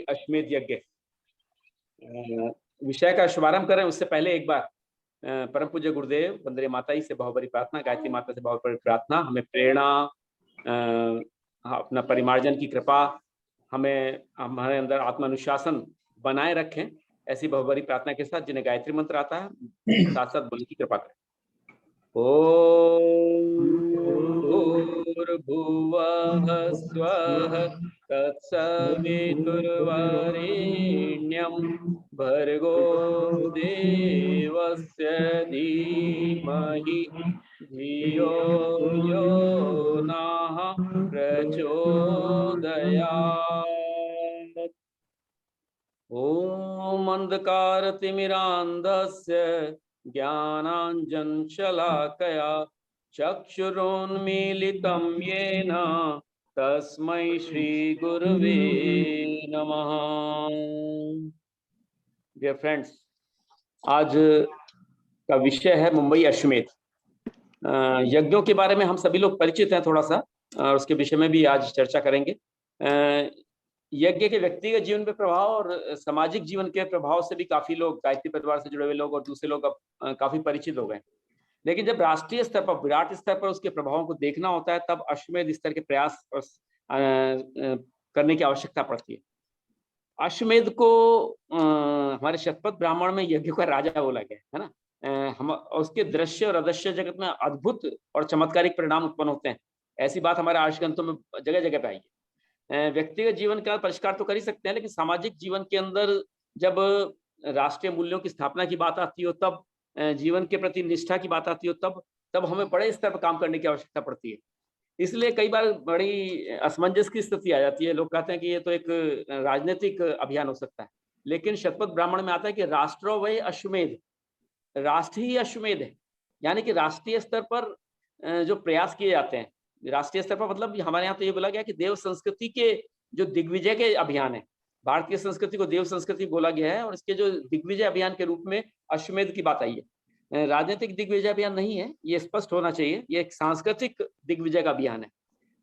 अश्वमेध यज्ञ विषय का शुभारंभ करें उससे पहले एक बार परम पूज्य गुरुदेव वंदनीय माता जी से बहुत बड़ी प्रार्थना, गायत्री माता से बहुत बड़ी प्रार्थना, हमें प्रेरणा, अपना परिमार्जन की कृपा, हमें हमारे अंदर आत्मानुशासन बनाए रखें, ऐसी बहुत बड़ी प्रार्थना के साथ जिन्हें गायत्री मंत्र आता है साथ साथ बोलने की कृपा करें। भूर्भुवः स्वः तत्सवितुर्वरेण्यं भर्गो देवस्य धीमहि धियो यो नः प्रचोदयात्। ॐ अंधकारतिमिरान्धस्य ज्ञानाञ्जनशलाकया चक्षुरुन्मीलितं येन तस्मै श्रीगुरुवे नमः। डियर फ्रेंड्स, आज का विषय है मुंबई अश्वमेध। यज्ञों के बारे में हम सभी लोग परिचित हैं थोड़ा सा, और उसके विषय में भी आज चर्चा करेंगे। यज्ञ के व्यक्तिगत जीवन पे प्रभाव और सामाजिक जीवन के प्रभाव से भी काफी लोग, गायत्री परिवार से जुड़े हुए लोग और दूसरे लोग अब काफी परिचित हो गए। लेकिन जब राष्ट्रीय स्तर पर, विराट स्तर पर उसके प्रभावों को देखना होता है, तब अश्वमेध स्तर के प्रयास करने की आवश्यकता पड़ती है। अश्वमेध को हमारे शतपथ ब्राह्मण में यज्ञ का राजा बोला गया है ना। हम उसके दृश्य और अदृश्य जगत में अद्भुत और चमत्कारिक परिणाम उत्पन्न होते हैं, ऐसी बात हमारे आर्ष ग्रंथों में जगह जगह पे आई है। व्यक्तिगत जीवन का परिष्कार तो कर ही सकते हैं, लेकिन सामाजिक जीवन के अंदर जब राष्ट्रीय मूल्यों की स्थापना की बात आती हो, तब जीवन के प्रति निष्ठा की बात आती हो, तब हमें बड़े स्तर पर काम करने की आवश्यकता पड़ती है। इसलिए कई बार बड़ी असमंजस की स्थिति आ जाती है। लोग कहते हैं कि ये तो एक राजनीतिक अभियान हो सकता है, लेकिन शतपथ ब्राह्मण में आता है कि राष्ट्रो वै अश्वमेध, राष्ट्र ही अश्वमेध है। यानी कि राष्ट्रीय स्तर पर जो प्रयास किए जाते हैं, राष्ट्रीय स्तर पर मतलब हमारे यहाँ तो ये बोला गया कि देव संस्कृति के जो दिग्विजय के अभियान है, भारतीय संस्कृति को देव संस्कृति बोला गया है, और इसके जो दिग्विजय अभियान के रूप में अश्वमेध की बात आई है। राजनीतिक दिग्विजय अभियान नहीं है, ये स्पष्ट होना चाहिए, ये एक सांस्कृतिक दिग्विजय का अभियान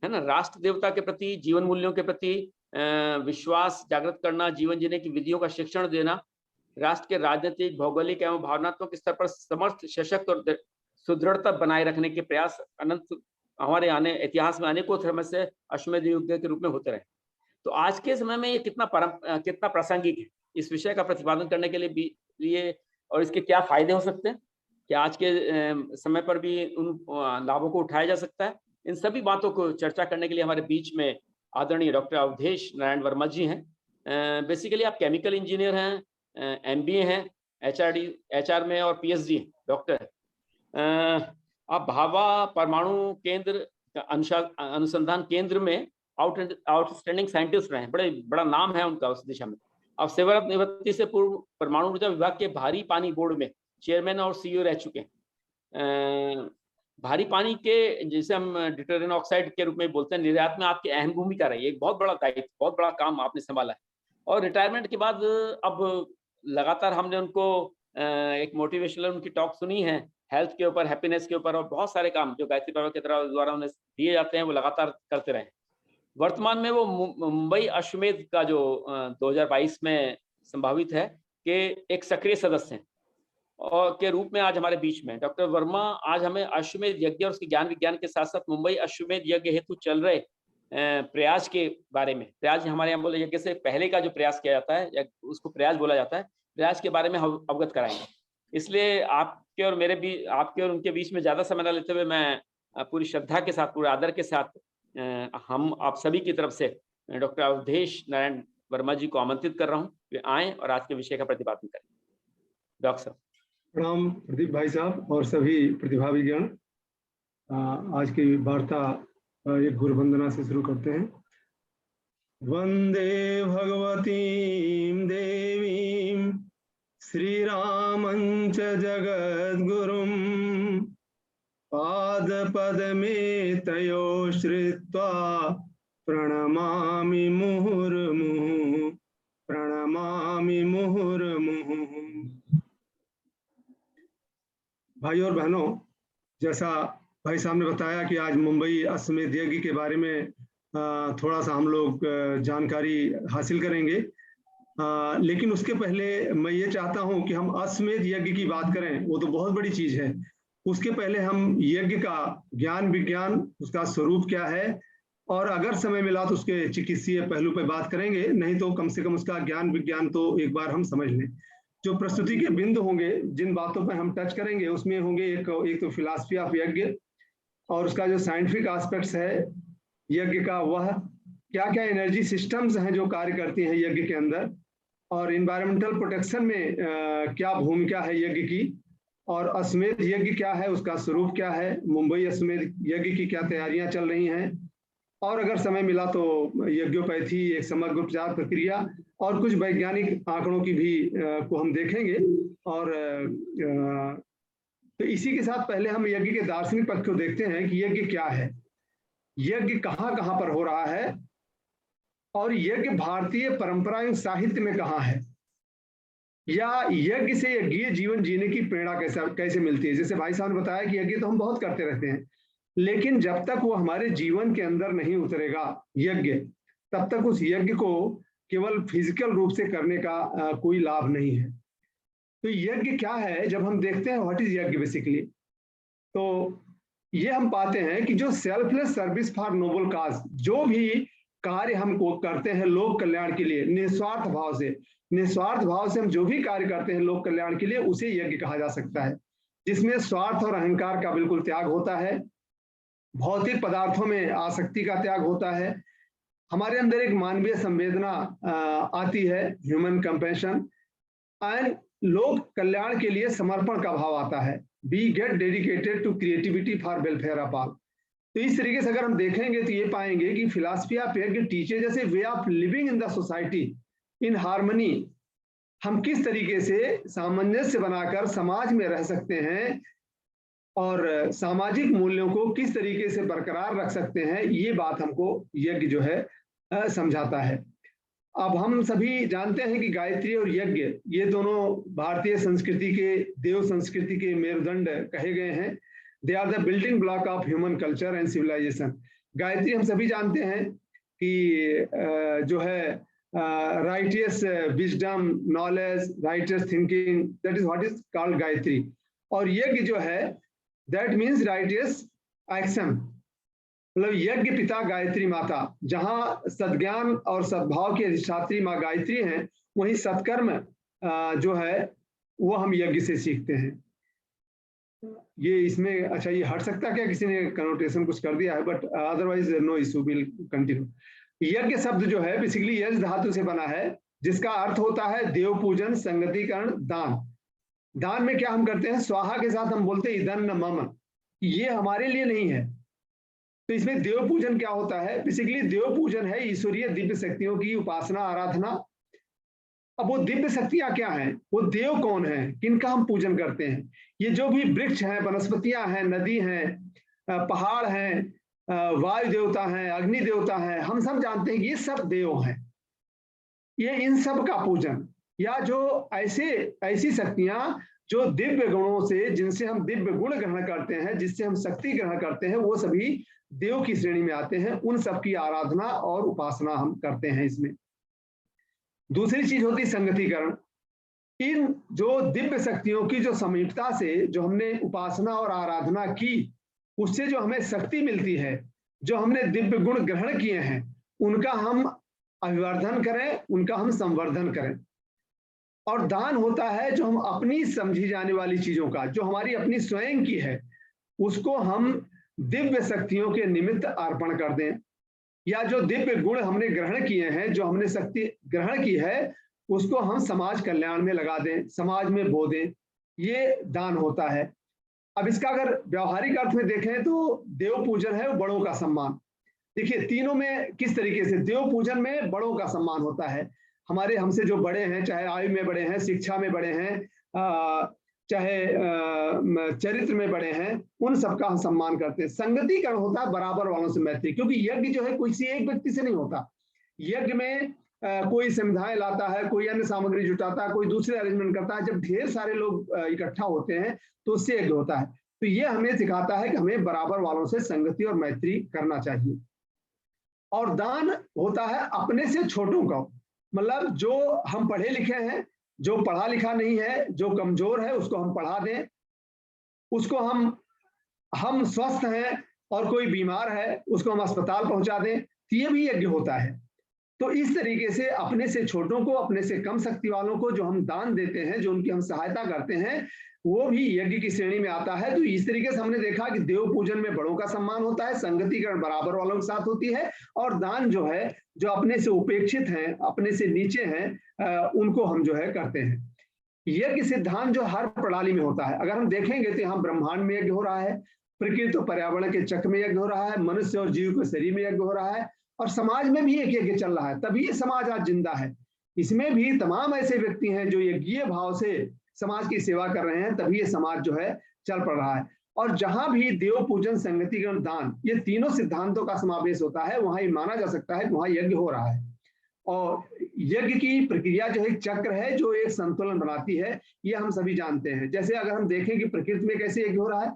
है ना। राष्ट्र देवता के प्रति, जीवन मूल्यों के प्रति विश्वास जागृत करना, जीवन जीने की विधियों का शिक्षण देना, राष्ट्र के राजनीतिक, भौगोलिक एवं भावनात्मक स्तर पर समर्थ, सशक्त और सुदृढ़ता बनाए रखने के प्रयास अनंत हमारे इतिहास में अनेकों समय से अश्वमेध यज्ञ के रूप में होते रहे। तो आज के समय में ये कितना प्रासंगिक है, इस विषय का प्रतिपादन करने के लिए और इसके क्या फायदे हो सकते हैं, क्या आज के समय पर भी उन लाभों को उठाया जा सकता है, इन सभी बातों को चर्चा करने के लिए हमारे बीच में आदरणीय डॉक्टर अवधेश नारायण वर्मा जी हैं। बेसिकली आप केमिकल इंजीनियर हैं, MBA हैं, HR में, और PhD डॉक्टर है। आप भाभा परमाणु केंद्र अनुसंधान केंद्र में आउटस्टैंडिंग साइंटिस्ट रहे हैं, बड़ा नाम है उनका उस दिशा में। अब सेवानिवृत्ति से पूर्व परमाणु ऊर्जा विभाग के भारी पानी बोर्ड में चेयरमैन और CEO रह चुके हैं। भारी पानी के, जिसे हम डिटर्जेंट ऑक्साइड के रूप में बोलते हैं, निर्यात में आपकी अहम भूमिका रही है। एक बहुत बड़ा दायित्व, बहुत बड़ा काम आपने संभाला है। और रिटायरमेंट के बाद अब लगातार हमने उनको एक मोटिवेशनल उनकी टॉक सुनी है, हेल्थ के ऊपर, हैप्पीनेस के ऊपर, और बहुत सारे काम जो गायत्री बाबा के द्वारा उन्हें दिए जाते हैं, वो लगातार करते रहे। वर्तमान में वो मुंबई अश्वमेध का जो 2022 में संभावित है कि एक सक्रिय सदस्य हैं, और के रूप में आज हमारे बीच में डॉक्टर वर्मा आज हमें अश्वमेध यज्ञ और उसके ज्ञान विज्ञान के साथ साथ मुंबई अश्वमेध यज्ञ हेतु चल रहे प्रयास के बारे में, प्रयास हमारे यहाँ बोले यज्ञ से पहले का जो प्रयास किया जाता है, उसको प्रयास बोला जाता है, प्रयास के बारे में हम अवगत कराएंगे। इसलिए आपके और उनके बीच में ज्यादा समय न लेते हुए मैं पूरी श्रद्धा के साथ, पूरे आदर के साथ हम आप सभी की तरफ से डॉक्टर अवधेश नारायण वर्मा जी को आमंत्रित कर रहा हूँ, वे आए और आज के विषय का प्रतिपादन करें। डॉक्टर साहब। प्रणाम प्रदीप भाई साहब और सभी प्रतिभाविगण। आज की वार्ता एक गुरु वंदना से शुरू करते हैं। वंदे भगवतीं देवीं श्रीरामं च जगद्गुरुं पादपद्मे तयो श्रित्वा प्रणमामि मुहुर्मुहुः, प्रणमामि मुहुर्मुहुः। भाई और बहनों, जैसा भाई साहब ने बताया कि आज मुंबई अश्वमेध यज्ञ के बारे में थोड़ा सा हम लोग जानकारी हासिल करेंगे। लेकिन उसके पहले मैं ये चाहता हूं कि हम अश्वमेध यज्ञ की बात करें, वो तो बहुत बड़ी चीज है। उसके पहले हम यज्ञ का ज्ञान विज्ञान, उसका स्वरूप क्या है, और अगर समय मिला तो उसके चिकित्सीय पहलू पर बात करेंगे, नहीं तो कम से कम उसका ज्ञान विज्ञान तो एक बार हम समझ लें। जो प्रस्तुति के बिंदु होंगे, जिन बातों पर हम टच करेंगे, उसमें होंगे एक तो फिलॉसफी ऑफ यज्ञ, और उसका जो साइंटिफिक एस्पेक्ट्स है यज्ञ का, वह क्या क्या एनर्जी सिस्टम्स हैं जो कार्य करती हैं यज्ञ के अंदर, और इन्वायरमेंटल प्रोटेक्शन में क्या भूमिका है यज्ञ की, और अश्वमेध यज्ञ क्या है, उसका स्वरूप क्या है, मुंबई अश्वमेध यज्ञ की क्या तैयारियां चल रही हैं, और अगर समय मिला तो यज्ञोपैथी एक समग्र उपचार प्रक्रिया, और कुछ वैज्ञानिक आंकड़ों की भी को हम देखेंगे। और तो इसी के साथ पहले हम यज्ञ के दार्शनिक पक्ष को देखते हैं कि यज्ञ क्या है, यज्ञ कहाँ कहाँ पर हो रहा है, और यज्ञ भारतीय परंपरा एवं साहित्य में कहाँ है, या यज्ञ से यज्ञीय जीवन जीने की प्रेरणा कैसे मिलती है। जैसे भाई साहब ने बताया कि यज्ञ तो हम बहुत करते रहते हैं, लेकिन जब तक वो हमारे जीवन के अंदर नहीं उतरेगा यज्ञ, तब तक उस यज्ञ को केवल फिजिकल रूप से करने का कोई लाभ नहीं है। तो यज्ञ क्या है, जब हम देखते हैं व्हाट इज यज्ञ बेसिकली, तो ये हम पाते हैं कि जो सेल्फलेस सर्विस फॉर नोबल काज, जो भी कार्य हम करते हैं लोक कल्याण के लिए, निस्वार्थ भाव से हम जो भी कार्य करते हैं लोक कल्याण के लिए, उसे यज्ञ कहा जा सकता है, जिसमें स्वार्थ और अहंकार का बिल्कुल त्याग होता है, भौतिक पदार्थों में आसक्ति का त्याग होता है, हमारे अंदर एक मानवीय संवेदना आती है, ह्यूमन कंपैशन, एंड लोक कल्याण के लिए समर्पण का भाव आता है, we get dedicated to creativity for welfare of all. तो इस तरीके से अगर हम देखेंगे तो ये पाएंगे कि फिलॉसफी ऑफ यज्ञ टीचेज जैसे way of living in the society in harmony, हम किस तरीके से सामंजस्य बनाकर समाज में रह सकते हैं और सामाजिक मूल्यों को किस तरीके से बरकरार रख सकते हैं, ये बात हमको यज्ञ जो है समझाता है। अब हम सभी जानते हैं कि गायत्री और यज्ञ ये दोनों भारतीय संस्कृति के, देव संस्कृति के मेरुदंड कहे गए हैं। They are the building block of human culture and civilisation. Gayatri हम सभी जानते हैं कि जो है righteous wisdom, knowledge, righteous thinking, that is what is called Gayatri. और यज्ञ जो है दैट मीन्स राइटियस एक्शन, मतलब यज्ञ पिता गायत्री माता। जहां सद्ज्ञान और सद्भाव की अधिष्ठात्री माँ गायत्री हैं, वहीं सत्कर्म जो है वो हम यज्ञ से सीखते हैं। ये इसमें अच्छा ये हट सकता क्या, किसी ने कनोटेशन कुछ कर दिया है, but otherwise no issue, will continue. यज्ञ शब्द जो है बेसिकली यज धातु से बना है, जिसका अर्थ होता है देव पूजन, संगतिकरण, दान। दान में क्या हम करते हैं, स्वाहा के साथ हम बोलते हैं इदन्न मम, ये हमारे लिए नहीं है। तो इसमें देव पूजन क्या होता है, बेसिकली देव पूजन है ईश्वरीय दिव्य शक्तियों की उपासना, आराधना। अब वो दिव्य शक्तियां क्या हैं, वो देव कौन है, किनका हम पूजन करते हैं। ये जो भी वृक्ष हैं, वनस्पतियां हैं, नदी हैं, पहाड़ हैं, वायु देवता हैं, अग्नि देवता हैं, हम सब जानते हैं कि ये सब देव हैं। ये इन सब का पूजन, या जो ऐसी शक्तियां जो दिव्य गुणों से, जिनसे हम दिव्य गुण ग्रहण करते हैं, जिससे हम शक्ति ग्रहण करते हैं, वो सभी देव की श्रेणी में आते हैं। उन सब की आराधना और उपासना हम करते हैं इसमें। दूसरी चीज होती है संगतिकरण। इन जो दिव्य शक्तियों की जो समीपता से जो हमने उपासना और आराधना की, उससे जो हमें शक्ति मिलती है, जो हमने दिव्य गुण ग्रहण किए हैं, उनका हम अभिवर्धन करें, उनका हम संवर्धन करें। और दान होता है जो हम अपनी समझी जाने वाली चीजों का, जो हमारी अपनी स्वयं की है, उसको हम दिव्य शक्तियों के निमित्त अर्पण कर दें, या जो दिव्य गुण हमने ग्रहण किए हैं, जो हमने शक्ति ग्रहण की है, उसको हम समाज कल्याण में लगा दें, समाज में बो दें। ये दान होता है। अब इसका अगर व्यवहारिक अर्थ में देखें तो देव पूजन है वो बड़ों का सम्मान। देखिए तीनों में किस तरीके से, देव पूजन में बड़ों का सम्मान होता है, हमारे हमसे जो बड़े हैं, चाहे आयु में बड़े हैं, शिक्षा में बड़े हैं, चाहे चरित्र में बड़े हैं, उन सबका हम सम्मान करते हैं। संगतिकरण होता है बराबर वालों से मैत्री, क्योंकि यज्ञ जो है किसी एक व्यक्ति से नहीं होता। यज्ञ में कोई संविधाएं लाता है, कोई अन्य सामग्री जुटाता है, कोई दूसरे अरेंजमेंट करता है। जब ढेर सारे लोग इकट्ठा होते हैं तो उससे यज्ञ होता है। तो ये हमें सिखाता है कि हमें बराबर वालों से संगति और मैत्री करना चाहिए। और दान होता है अपने से छोटों का, मतलब जो हम पढ़े लिखे हैं, जो पढ़ा लिखा नहीं है, जो कमजोर है उसको हम पढ़ा दें, उसको हम स्वस्थ हैं और कोई बीमार है उसको हम अस्पताल पहुंचा दें, तो ये भी यज्ञ होता है। तो इस तरीके से अपने से छोटों को, अपने से कम शक्ति वालों को जो हम दान देते हैं, जो उनकी हम सहायता करते हैं, वो भी यज्ञ की श्रेणी में आता है। तो इस तरीके से हमने देखा कि देव पूजन में बड़ों का सम्मान होता है, संगतिकरण बराबर वालों के साथ होती है, और दान जो है, जो अपने से उपेक्षित हैं, अपने से नीचे हैं, उनको हम जो है करते हैं। यज्ञ सिद्धांत जो हर प्रणाली में होता है, अगर हम देखेंगे तो यहाँ ब्रह्मांड में यज्ञ हो रहा है, प्रकृति और पर्यावरण के चक्र में यज्ञ हो रहा है, मनुष्य और जीव के शरीर में यज्ञ हो रहा है, और समाज में भी एक यज्ञ चल रहा है, तभी ये समाज आज जिंदा है। इसमें भी तमाम ऐसे व्यक्ति हैं जो यज्ञीय भाव से समाज की सेवा कर रहे हैं, तभी ये समाज जो है चल पड़ रहा है। और जहां भी देव पूजन, संगतिकरण, दान, ये तीनों सिद्धांतों का समावेश होता है, वहां ये माना जा सकता है कि वहां यज्ञ हो रहा है। और यज्ञ की प्रक्रिया जो एक चक्र है, जो एक संतुलन बनाती है, ये हम सभी जानते हैं। जैसे अगर हम देखें कि प्रकृति में कैसे यज्ञ हो रहा है,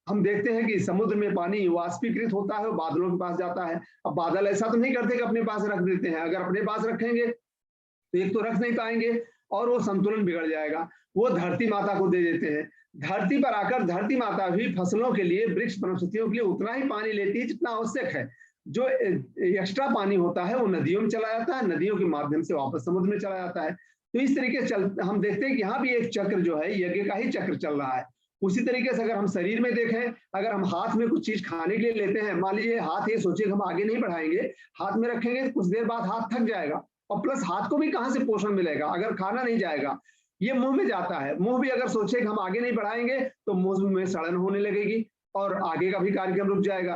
हम देखते हैं कि समुद्र में पानी वाष्पीकृत होता है और बादलों के पास जाता है। अब बादल ऐसा तो नहीं करते कि अपने पास रख देते हैं, अगर अपने पास रखेंगे तो एक तो रख नहीं पाएंगे और वो संतुलन बिगड़ जाएगा, वो धरती माता को दे देते हैं। धरती पर आकर धरती माता भी फसलों के लिए, वृक्ष वनस्पतियों के लिए उतना ही पानी लेती है जितना आवश्यक है। जो एक्स्ट्रा पानी होता है वो नदियों में चला जाता है, नदियों के माध्यम से वापस समुद्र में चला जाता है। तो इस तरीके से हम देखते हैं कि यहाँ भी एक चक्र जो है, यज्ञ का ही चक्र चल रहा है। उसी तरीके से अगर हम शरीर में देखें, अगर हम हाथ में कुछ चीज खाने के लिए लेते हैं, मान लीजिए हाथ ये सोचिए कि हम आगे नहीं बढ़ाएंगे, हाथ में रखेंगे तो कुछ देर बाद हाथ थक जाएगा, और प्लस हाथ को भी कहाँ से पोषण मिलेगा अगर खाना नहीं जाएगा। ये मुंह में जाता है, मुंह भी अगर सोचे कि हम आगे नहीं बढ़ाएंगे तो मुंह में सड़न होने लगेगी और आगे का भी कार्यक्रम रुक जाएगा।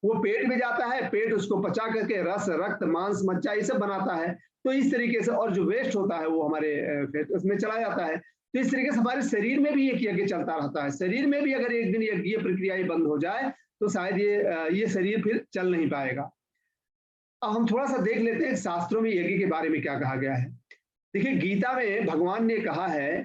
वो पेट में जाता है, पेट उसको पचा करके रस, रक्त, मांस, मज्जा ये सब बनाता है। तो इस तरीके से, और जो वेस्ट होता है वो हमारे उसमें चला जाता है। तो इस तरीके से हमारे शरीर में भी एक यज्ञ चलता रहता है। शरीर में भी अगर एक दिन यज्ञीय प्रक्रिया बंद हो जाए तो शायद ये शरीर फिर चल नहीं पाएगा। अब हम थोड़ा सा देख लेते हैं शास्त्रों में यज्ञ के बारे में क्या कहा गया है। देखिए, गीता में भगवान ने कहा है,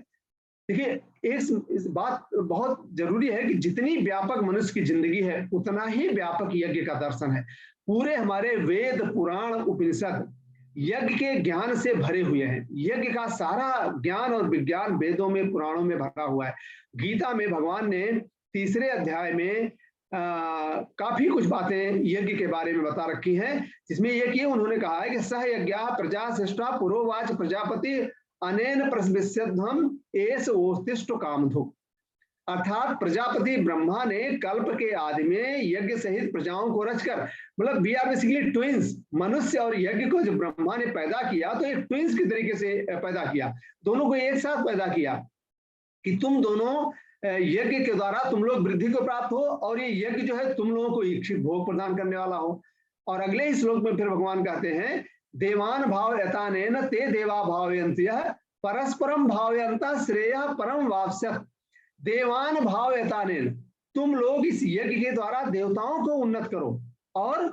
देखिए इस बात बहुत जरूरी है कि जितनी व्यापक मनुष्य की जिंदगी है उतना ही व्यापक यज्ञ का दर्शन है। पूरे हमारे वेद, पुराण, उपनिषद यज्ञ के ज्ञान से भरे हुए हैं। यज्ञ का सारा ज्ञान और विज्ञान वेदों में, पुराणों में भरा हुआ है। गीता में भगवान ने 3 अध्याय में काफी कुछ बातें यज्ञ के बारे में बता रखी हैं, जिसमें एक ये उन्होंने कहा है कि सह यज्ञा प्रजा सृष्टा पुरोवाच प्रजापति अनेन प्रसविष्यध्वम एष ओस्तिष्ठ कामधुक। अर्थात प्रजापति ब्रह्मा ने कल्प के आदि में यज्ञ सहित प्रजाओं को रचकर, मतलब वी आर बेसिकली ट्विंस, मनुष्य और यज्ञ को जब ब्रह्मा ने पैदा किया तो एक ट्विंस के तरीके से पैदा किया, दोनों को एक साथ पैदा किया कि तुम दोनों यज्ञ के द्वारा तुम लोग वृद्धि को प्राप्त हो और ये यज्ञ जो है तुम लोगों को इच्छित भोग प्रदान करने वाला हो। और अगले ही श्लोक में फिर भगवान कहते हैं, देवान भावयतानेन ते देवा भावयन्त्यः परस्परम भावयन्ता श्रेय परम वाप्स्यत्। देवान भावयतानेन, तुम लोग इस यज्ञ के द्वारा देवताओं को उन्नत करो, और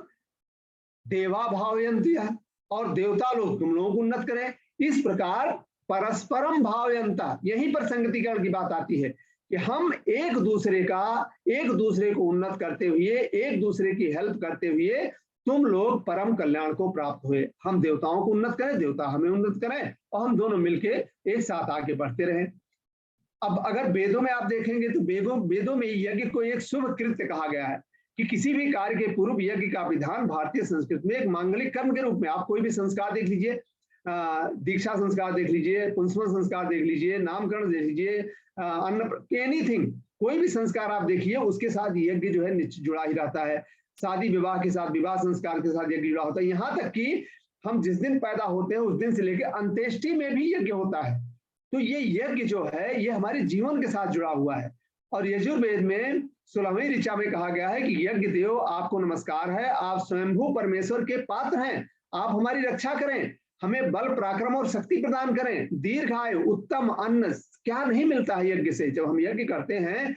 देवा भावयन्त्यः, और देवता लोग तुम लोगों को उन्नत करें। इस प्रकार परस्परम भावयन्ता, यहीं पर संगतिकरण की बात आती है कि हम एक दूसरे को उन्नत करते हुए, एक दूसरे की हेल्प करते हुए तुम लोग परम कल्याण को प्राप्त हुए। हम देवताओं को उन्नत करें, देवता हमें उन्नत करें, और हम दोनों मिलके एक साथ आगे बढ़ते रहें। अब अगर वेदों में आप देखेंगे तो वेदों में यज्ञ को एक शुभ कृत्य कहा गया है कि किसी भी कार्य के पूर्व यज्ञ का विधान भारतीय संस्कृति में एक मांगलिक कर्म के रूप में, आप कोई भी संस्कार देख लीजिए, दीक्षा संस्कार देख लीजिए, पुंसवन संस्कार देख लीजिए, नामकरण देख लीजिए, एनीथिंग, कोई भी संस्कार आप देखिए उसके साथ यज्ञ जो है जुड़ा ही रहता है। शादी विवाह के साथ, विवाह संस्कार के साथ यज्ञ जुड़ा होता है। यहाँ तक कि हम जिस दिन पैदा होते हैं उस दिन से लेकर अंत्येष्टि में भी यज्ञ होता है। तो ये यज्ञ जो है ये हमारे जीवन के साथ जुड़ा हुआ है। और यजुर्वेद में 16वीं ऋचा में कहा गया है कि यज्ञ देव आपको नमस्कार है, आप स्वयंभू परमेश्वर के पात्र हैं, आप हमारी रक्षा करें, हमें बल, पराक्रम और शक्ति प्रदान करें, दीर्घ आयु, उत्तम अन्न। क्या नहीं मिलता है यज्ञ से? जब हम यज्ञ करते हैं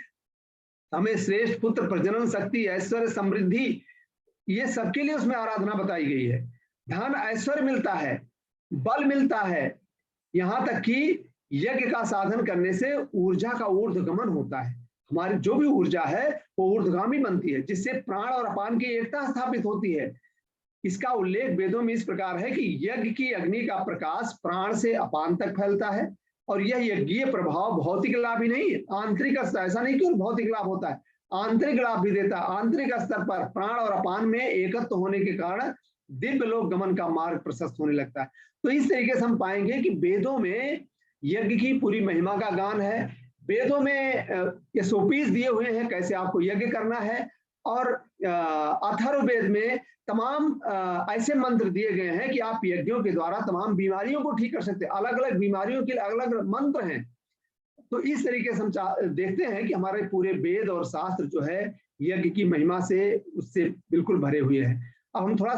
हमें श्रेष्ठ पुत्र, प्रजनन शक्ति, ऐश्वर्य, समृद्धि, ये सबके लिए उसमें आराधना बताई गई है। धन, ऐश्वर्य मिलता है, बल मिलता है, यहाँ तक कि यज्ञ का साधन करने से ऊर्जा का ऊर्ध्वगमन होता है। हमारी जो भी ऊर्जा है वो ऊर्ध्वगामी बनती है, जिससे प्राण और अपान की एकता स्थापित होती है। इसका उल्लेख वेदों में इस प्रकार है कि यज्ञ की अग्नि का प्रकाश प्राण से अपान तक फैलता है, और यह यज्ञीय प्रभाव भौतिक लाभ ही नहीं, आंतरिक स्तर, ऐसा नहीं कि भौतिक लाभ होता है, आंतरिक लाभ भी देता है। आंतरिक स्तर पर प्राण और अपान में एकत्व होने के कारण दिव्य लोक गमन का मार्ग प्रशस्त होने लगता है। तो इस तरीके से हम पाएंगे कि वेदों में यज्ञ की पूरी महिमा का गान है। वेदों में एसओपीज दिए हुए हैं कैसे आपको यज्ञ करना है, और अथर्ववेद में तमाम ऐसे मंत्र दिए गए हैं कि आप यज्ञों के द्वारा तमाम बीमारियों को ठीक कर सकते हैं। अलग अलग बीमारियों के अलग अलग मंत्र हैं। तो इस तरीके से हम देखते हैं कि हमारे पूरे वेद और शास्त्र जो है यज्ञ की महिमा से उससे बिल्कुल भरे हुए हैं। अब हम थोड़ा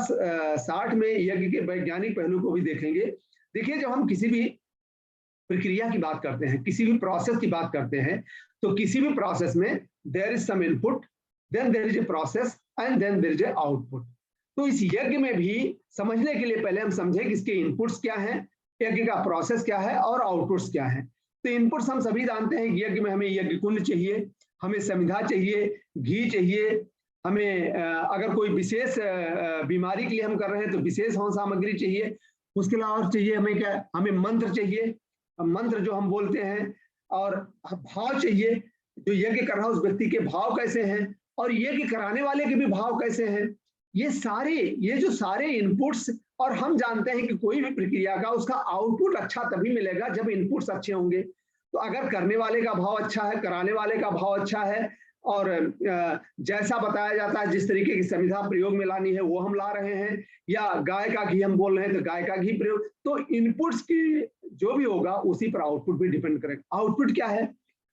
शार्ट में यज्ञ के वैज्ञानिक पहलू को भी देखेंगे। देखिए, जब हम किसी भी प्रक्रिया की बात करते हैं, किसी भी प्रोसेस की बात करते हैं, तो किसी भी प्रोसेस में there is some input, then there is a process and then there is a output. तो इस यज्ञ में भी समझने के लिए पहले हम समझें कि इसके इनपुट्स क्या हैं, यज्ञ का प्रोसेस क्या है और आउटपुट्स क्या है। तो इनपुट्स हम सभी जानते हैं कि यज्ञ में हमें यज्ञ कुंड चाहिए, हमें समिधा चाहिए, घी चाहिए, हमें अगर कोई विशेष बीमारी के लिए हम कर रहे हैं तो विशेष होम सामग्री चाहिए। उसके अलावा और चाहिए हमें क्या, हमें मंत्र चाहिए, मंत्र जो हम बोलते हैं, और भाव चाहिए, जो यज्ञ कर रहा है उस व्यक्ति के भाव कैसे हैं और यज्ञ कराने वाले के भी भाव कैसे हैं। ये जो सारे इनपुट्स, और हम जानते हैं कि कोई भी प्रक्रिया का उसका आउटपुट अच्छा तभी मिलेगा जब इनपुट्स अच्छे होंगे। तो अगर करने वाले का भाव अच्छा है, कराने वाले का भाव अच्छा है, और जैसा बताया जाता है जिस तरीके की समिधा प्रयोग में लानी है वो हम ला रहे हैं, या गाय का घी हम बोल रहे हैं तो गाय का घी प्रयोग, तो इनपुट्स की जो भी होगा उसी पर आउटपुट भी डिपेंड करेगा। आउटपुट क्या है,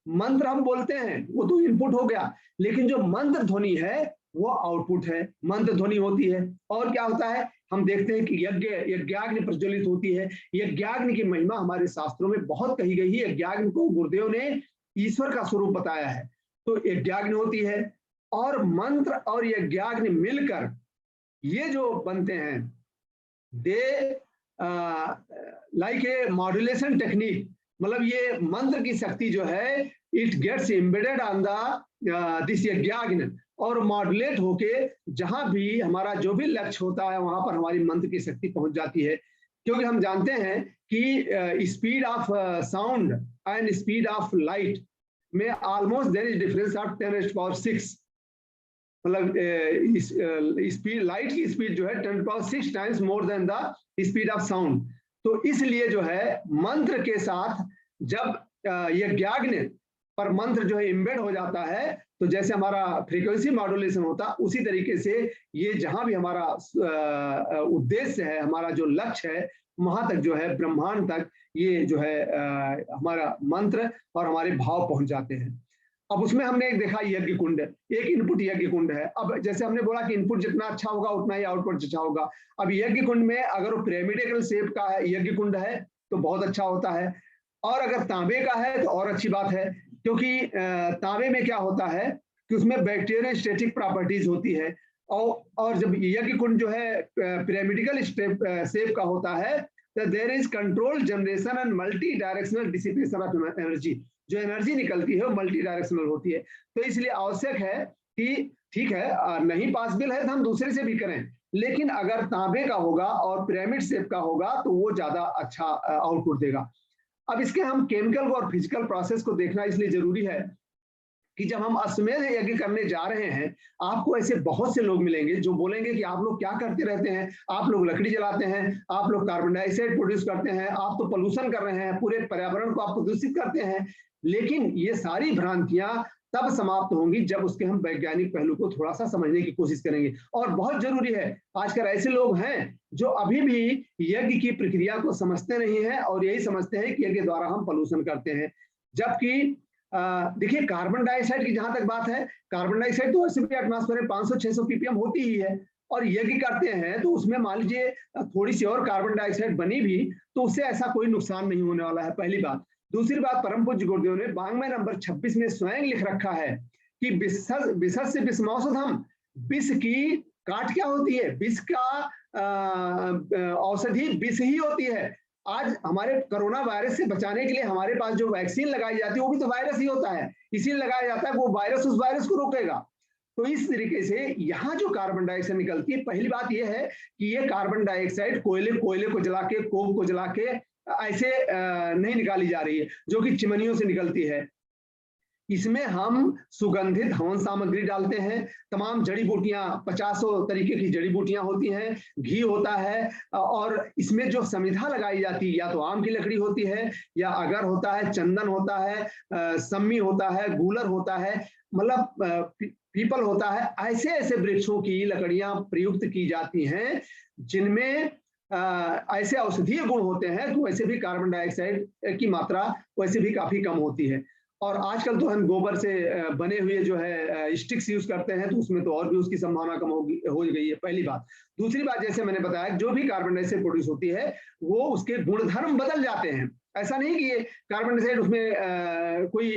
मंत्र हम बोलते हैं वो तो इनपुट हो गया, लेकिन जो मंत्र ध्वनि है वो आउटपुट है, मंत्र ध्वनि होती है। और क्या होता है, हम देखते हैं कि यज्ञाग्नि प्रज्वलित होती है। यज्ञाग्नि की महिमा हमारे शास्त्रों में बहुत कही गई है। यज्ञाग्नि को गुरुदेव ने ईश्वर का स्वरूप बताया है। तो यज्ञाग्नि होती है, और मंत्र और यज्ञाग्नि मिलकर ये जो बनते हैं, they like a modulation technique, मतलब ये मंत्र की शक्ति जो है it gets embedded on the this यज्ञाग्नि, और मॉड्यूलेट होके जहां भी हमारा जो भी लक्ष्य होता है वहां पर हमारी मंत्र की शक्ति पहुंच जाती है। क्योंकि हम जानते हैं कि speed of sound and speed of light में almost there is difference of 10⁻⁶, मतलब स्पीड, लाइट की स्पीड जो है 10⁻⁶ times more than the speed of sound. तो इसलिए जो है मंत्र के साथ जब यज्ञाग्नि पर मंत्र जो है इम्बेड हो जाता है, तो जैसे हमारा फ्रीक्वेंसी मॉड्यूलेशन होता उसी तरीके से ये जहां भी हमारा उद्देश्य है, हमारा जो लक्ष्य है, वहां तक जो है ब्रह्मांड तक ये जो है हमारा मंत्र और हमारे भाव पहुंच जाते हैं। अब उसमें हमने एक देखा यज्ञ कुंड, एक इनपुट यज्ञ कुंड है। अब जैसे हमने बोला कि इनपुट जितना अच्छा होगा उतना ही आउटपुट अच्छा होगा। अब यज्ञ कुंड में अगर वो पिरामिडिकल शेप का है यज्ञ कुंड है तो बहुत अच्छा होता है, और अगर तांबे का है तो और अच्छी बात है, क्योंकि तांबे में क्या होता है कि उसमें बैक्टीरियोस्टैटिक प्रॉपर्टीज होती है, और जब यज्ञ कुंड जो है पिरामिडिकल शेप का होता है तो there is control generation and multi directional dissipation of energy. जो एनर्जी निकलती है वो मल्टी डायरेक्शनल होती है। तो इसलिए आवश्यक है कि ठीक है नहीं पॉसिबल है तो हम दूसरे से भी करें, लेकिन अगर तांबे का होगा और पिरामिड शेप का होगा तो वो ज्यादा अच्छा आउटपुट देगा। अब इसके हम केमिकल और फिजिकल प्रोसेस को देखना इसलिए जरूरी है कि जब हम अश्वमेध यज्ञ करने जा रहे हैं, आपको ऐसे बहुत से लोग मिलेंगे जो बोलेंगे कि आप लोग क्या करते रहते हैं, आप लोग लकड़ी जलाते हैं, आप लोग कार्बन डाइऑक्साइड प्रोड्यूस करते हैं, आप तो पोल्यूशन कर रहे हैं, पूरे पर्यावरण को आप प्रदूषित करते हैं। लेकिन ये सारी भ्रांतियां तब समाप्त होंगी जब उसके हम वैज्ञानिक पहलू को थोड़ा सा समझने की कोशिश करेंगे। और बहुत जरूरी है, आजकल ऐसे लोग हैं जो अभी भी यज्ञ की प्रक्रिया को समझते नहीं है और यही समझते हैं कि यज्ञ द्वारा हम पोल्यूशन करते हैं। जबकि देखिए कार्बन डाइऑक्साइड की जहां तक बात है, कार्बन डाइऑक्साइड तो वैसे भी एटमॉस्फेयर में 500-600 ppm होती ही है, और यज्ञ करते हैं तो उसमें मान लीजिए थोड़ी सी और कार्बन डाइऑक्साइड बनी भी तो उससे ऐसा कोई नुकसान नहीं होने वाला है, पहली बात। दूसरी बात, परम पूज्य गुरुदेव ने वाङ्मय नंबर 26 में स्वयं लिख रखा है कि विषस्य से विषमौषधम, विष की काट क्या होती है, विष का औषधि विष ही होती है। आज हमारे कोरोना वायरस से बचाने के लिए हमारे पास जो वैक्सीन लगाई जाती है वो भी तो वायरस ही होता है, इसीलिए लगाया जाता है वो वायरस उस वायरस को रोकेगा। तो इस तरीके से यहाँ जो कार्बन डाइऑक्साइड निकलती है, पहली बात यह है कि ये कार्बन डाइऑक्साइड कोयले को जला के, कोक को जला के ऐसे नहीं निकाली जा रही है जो कि चिमनियों से निकलती है। इसमें हम सुगंधित हवन सामग्री डालते हैं, तमाम जड़ी बूटियां, 50 तरीके की जड़ी बूटियां होती हैं, घी होता है, और इसमें जो समिधा लगाई जाती है या तो आम की लकड़ी होती है, या अगर होता है, चंदन होता है, सम्मी होता है, गूलर होता है, मतलब पीपल होता है। ऐसे ऐसे वृक्षों की लकड़ियां प्रयुक्त की जाती हैं जिनमें ऐसे औषधीय गुण होते हैं, तो वैसे भी कार्बन डाइऑक्साइड की मात्रा वैसे भी काफी कम होती है। और आजकल तो हम गोबर से बने हुए जो है स्टिक्स यूज करते हैं, तो उसमें तो और भी उसकी संभावना कम हो गई है, पहली बात। दूसरी बात, जैसे मैंने बताया, जो भी कार्बन डाइऑक्साइड प्रोड्यूस होती है वो उसके गुणधर्म बदल जाते हैं। ऐसा नहीं कि ये कार्बन डाइऑक्साइड उसमें कोई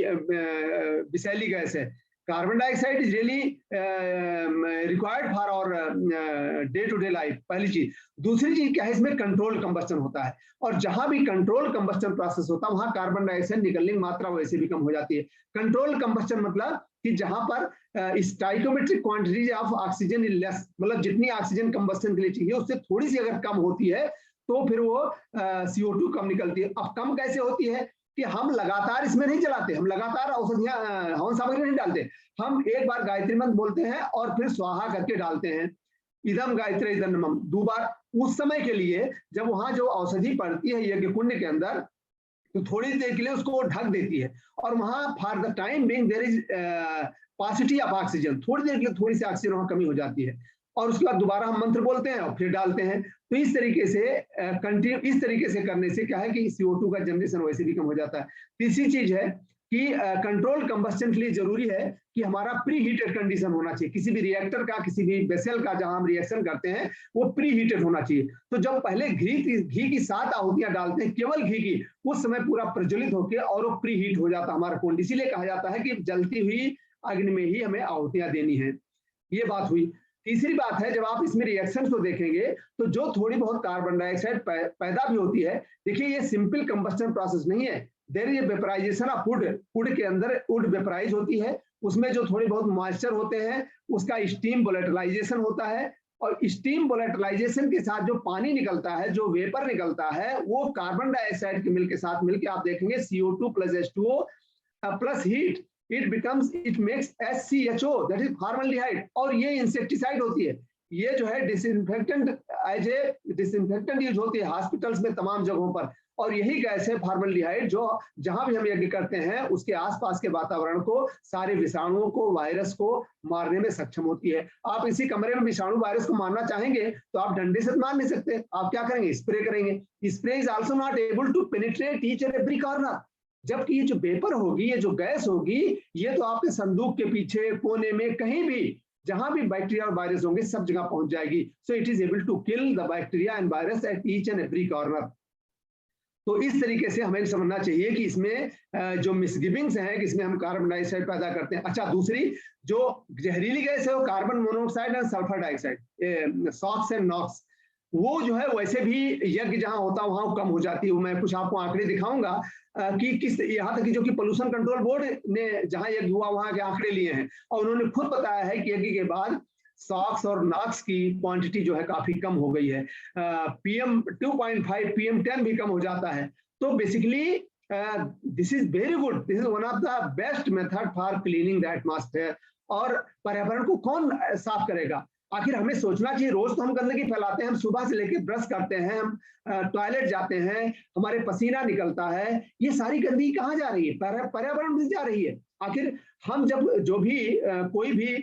विषैली गैस है। Carbon dioxide is really required for our day to day life, पहली चीज। दूसरी चीज क्या है, इसमें कंट्रोल कंबस्टन होता है, और जहां भी कंट्रोल कंबस्टन प्रोसेस होता है वहां कार्बन डाइऑक्साइड निकलने की मात्रा वैसे भी कम हो जाती है। कंट्रोल कंबस्टन मतलब कि जहां पर stoichiometric quantity of oxygen is less, मतलब जितनी ऑक्सीजन कंबस्टन के लिए चाहिए उससे थोड़ी सी अगर कम होती है तो फिर वो CO2 कम निकलती है। अब कम कैसे होती है कि हम लगातार इसमें नहीं चलाते, हम लगातार औषधियां हवन सामग्री नहीं डालते, हम एक बार गायत्री मंत्र बोलते हैं और फिर स्वाहा करके डालते हैं, इदम गायत्री इदन्नमम, 2 बार। उस समय के लिए जब वहां जो औषधि पड़ती है यज्ञ कुंड के अंदर, तो थोड़ी देर के लिए उसको ढक देती है, और वहां for the time being there is paucity of oxygen, थोड़ी देर के लिए थोड़ी सी ऑक्सीजन वहां कमी हो जाती है, और उसके बाद दोबारा हम मंत्र बोलते हैं और फिर डालते हैं। तो इस तरीके से कंटिन्यू, इस तरीके से करने से क्या है कि CO2 का जनरेशन वैसे भी कम हो जाता है। तीसरी चीज है कि कंट्रोल कंबस्टन के लिए जरूरी है कि हमारा प्री हीटेड कंडीशन होना चाहिए। किसी भी रिएक्टर का, किसी भी वेसल का जहां हम रिएक्शन करते हैं वो प्री हीटेड होना चाहिए। तो जब पहले घी की 7 आहुतियां डालते हैं, केवल घी की, उस समय पूरा प्रज्वलित होकर और वो प्री हीट हो जाता है हमारा कुंड। इसीलिए कहा जाता है कि जलती हुई अग्नि में ही हमें आहुतियां देनी है। ये बात हुई। तीसरी बात है, जब आप इसमें रिएक्शंस को देखेंगे तो जो थोड़ी बहुत कार्बन डाइऑक्साइड पैदा भी होती है, देखिए ये सिंपल कंबस्टन प्रोसेस नहीं है, there is vaporisation of wood. Wood के अंदर वुड वेपराइज होती है, उसमें जो थोड़ी बहुत मॉइस्चर होते हैं उसका स्टीम वोलेटिलाइजेशन होता है, और स्टीम वोलेटिलाइजेशन के साथ जो पानी निकलता है, जो वेपर निकलता है, वो कार्बन डाइऑक्साइड के मिल के साथ मिलकर आप देखेंगे CO2 + H2O plus heat, it makes SCHO, that is formaldehyde, और ये इंसेक्टिसाइड होती है। ये जो है disinfectant, as a disinfectant use होती है हॉस्पिटल्स में, तमाम जगहों पर, और यही गैस है फॉर्मल्डिहाइड जो जहां भी हम यज्ञ करते हैं उसके आसपास के वातावरण को, सारे विषाणुओं को, वायरस को मारने में सक्षम होती है। आप इसी कमरे में विषाणु वायरस को मारना चाहेंगे तो आप डंडे से मार नहीं सकते, आप क्या करेंगे, स्प्रे करेंगे। Spray is also not able to penetrate each and every corner, जबकि ये जो वेपर होगी, ये जो गैस होगी, ये तो आपके संदूक के पीछे, कोने में, कहीं भी जहां भी बैक्टीरिया और वायरस होंगे सब जगह पहुंच जाएगी। So it is able to kill the bacteria and virus at each and every corner. तो इस तरीके से हमें समझना चाहिए कि इसमें जो मिसगिविंग्स हैं कि इसमें हम कार्बन डाइऑक्साइड पैदा करते हैं। अच्छा, दूसरी जो जहरीली गैस है वो कार्बन मोनोऑक्साइड और sulphur dioxide, SOx and NOx, वो जो है वैसे भी यज्ञ जहां होता है वहां कम हो जाती है। मैं कुछ आपको आंकड़े दिखाऊंगा कि किस, यहाँ तक कि जो कि पोल्यूशन कंट्रोल बोर्ड ने जहां यज्ञ हुआ वहां के आंकड़े लिए हैं, और उन्होंने खुद बताया है कि यज्ञ के बाद सॉक्स और नॉक्स की क्वांटिटी जो है काफी कम हो गई है। PM2.5 PM10 भी कम हो जाता है। तो basically this is very good, this is one of the best method for cleaning the atmosphere. और पर्यावरण को कौन साफ करेगा? आखिर हमें सोचना चाहिए, रोज तो हम गंदगी फैलाते हैं, हम सुबह से लेकर ब्रश करते हैं, हम टॉयलेट जाते हैं, हमारे पसीना निकलता है, ये सारी गंदगी कहाँ जा रही है? पर्यावरण में जा रही है। आखिर हम जब जो भी कोई भी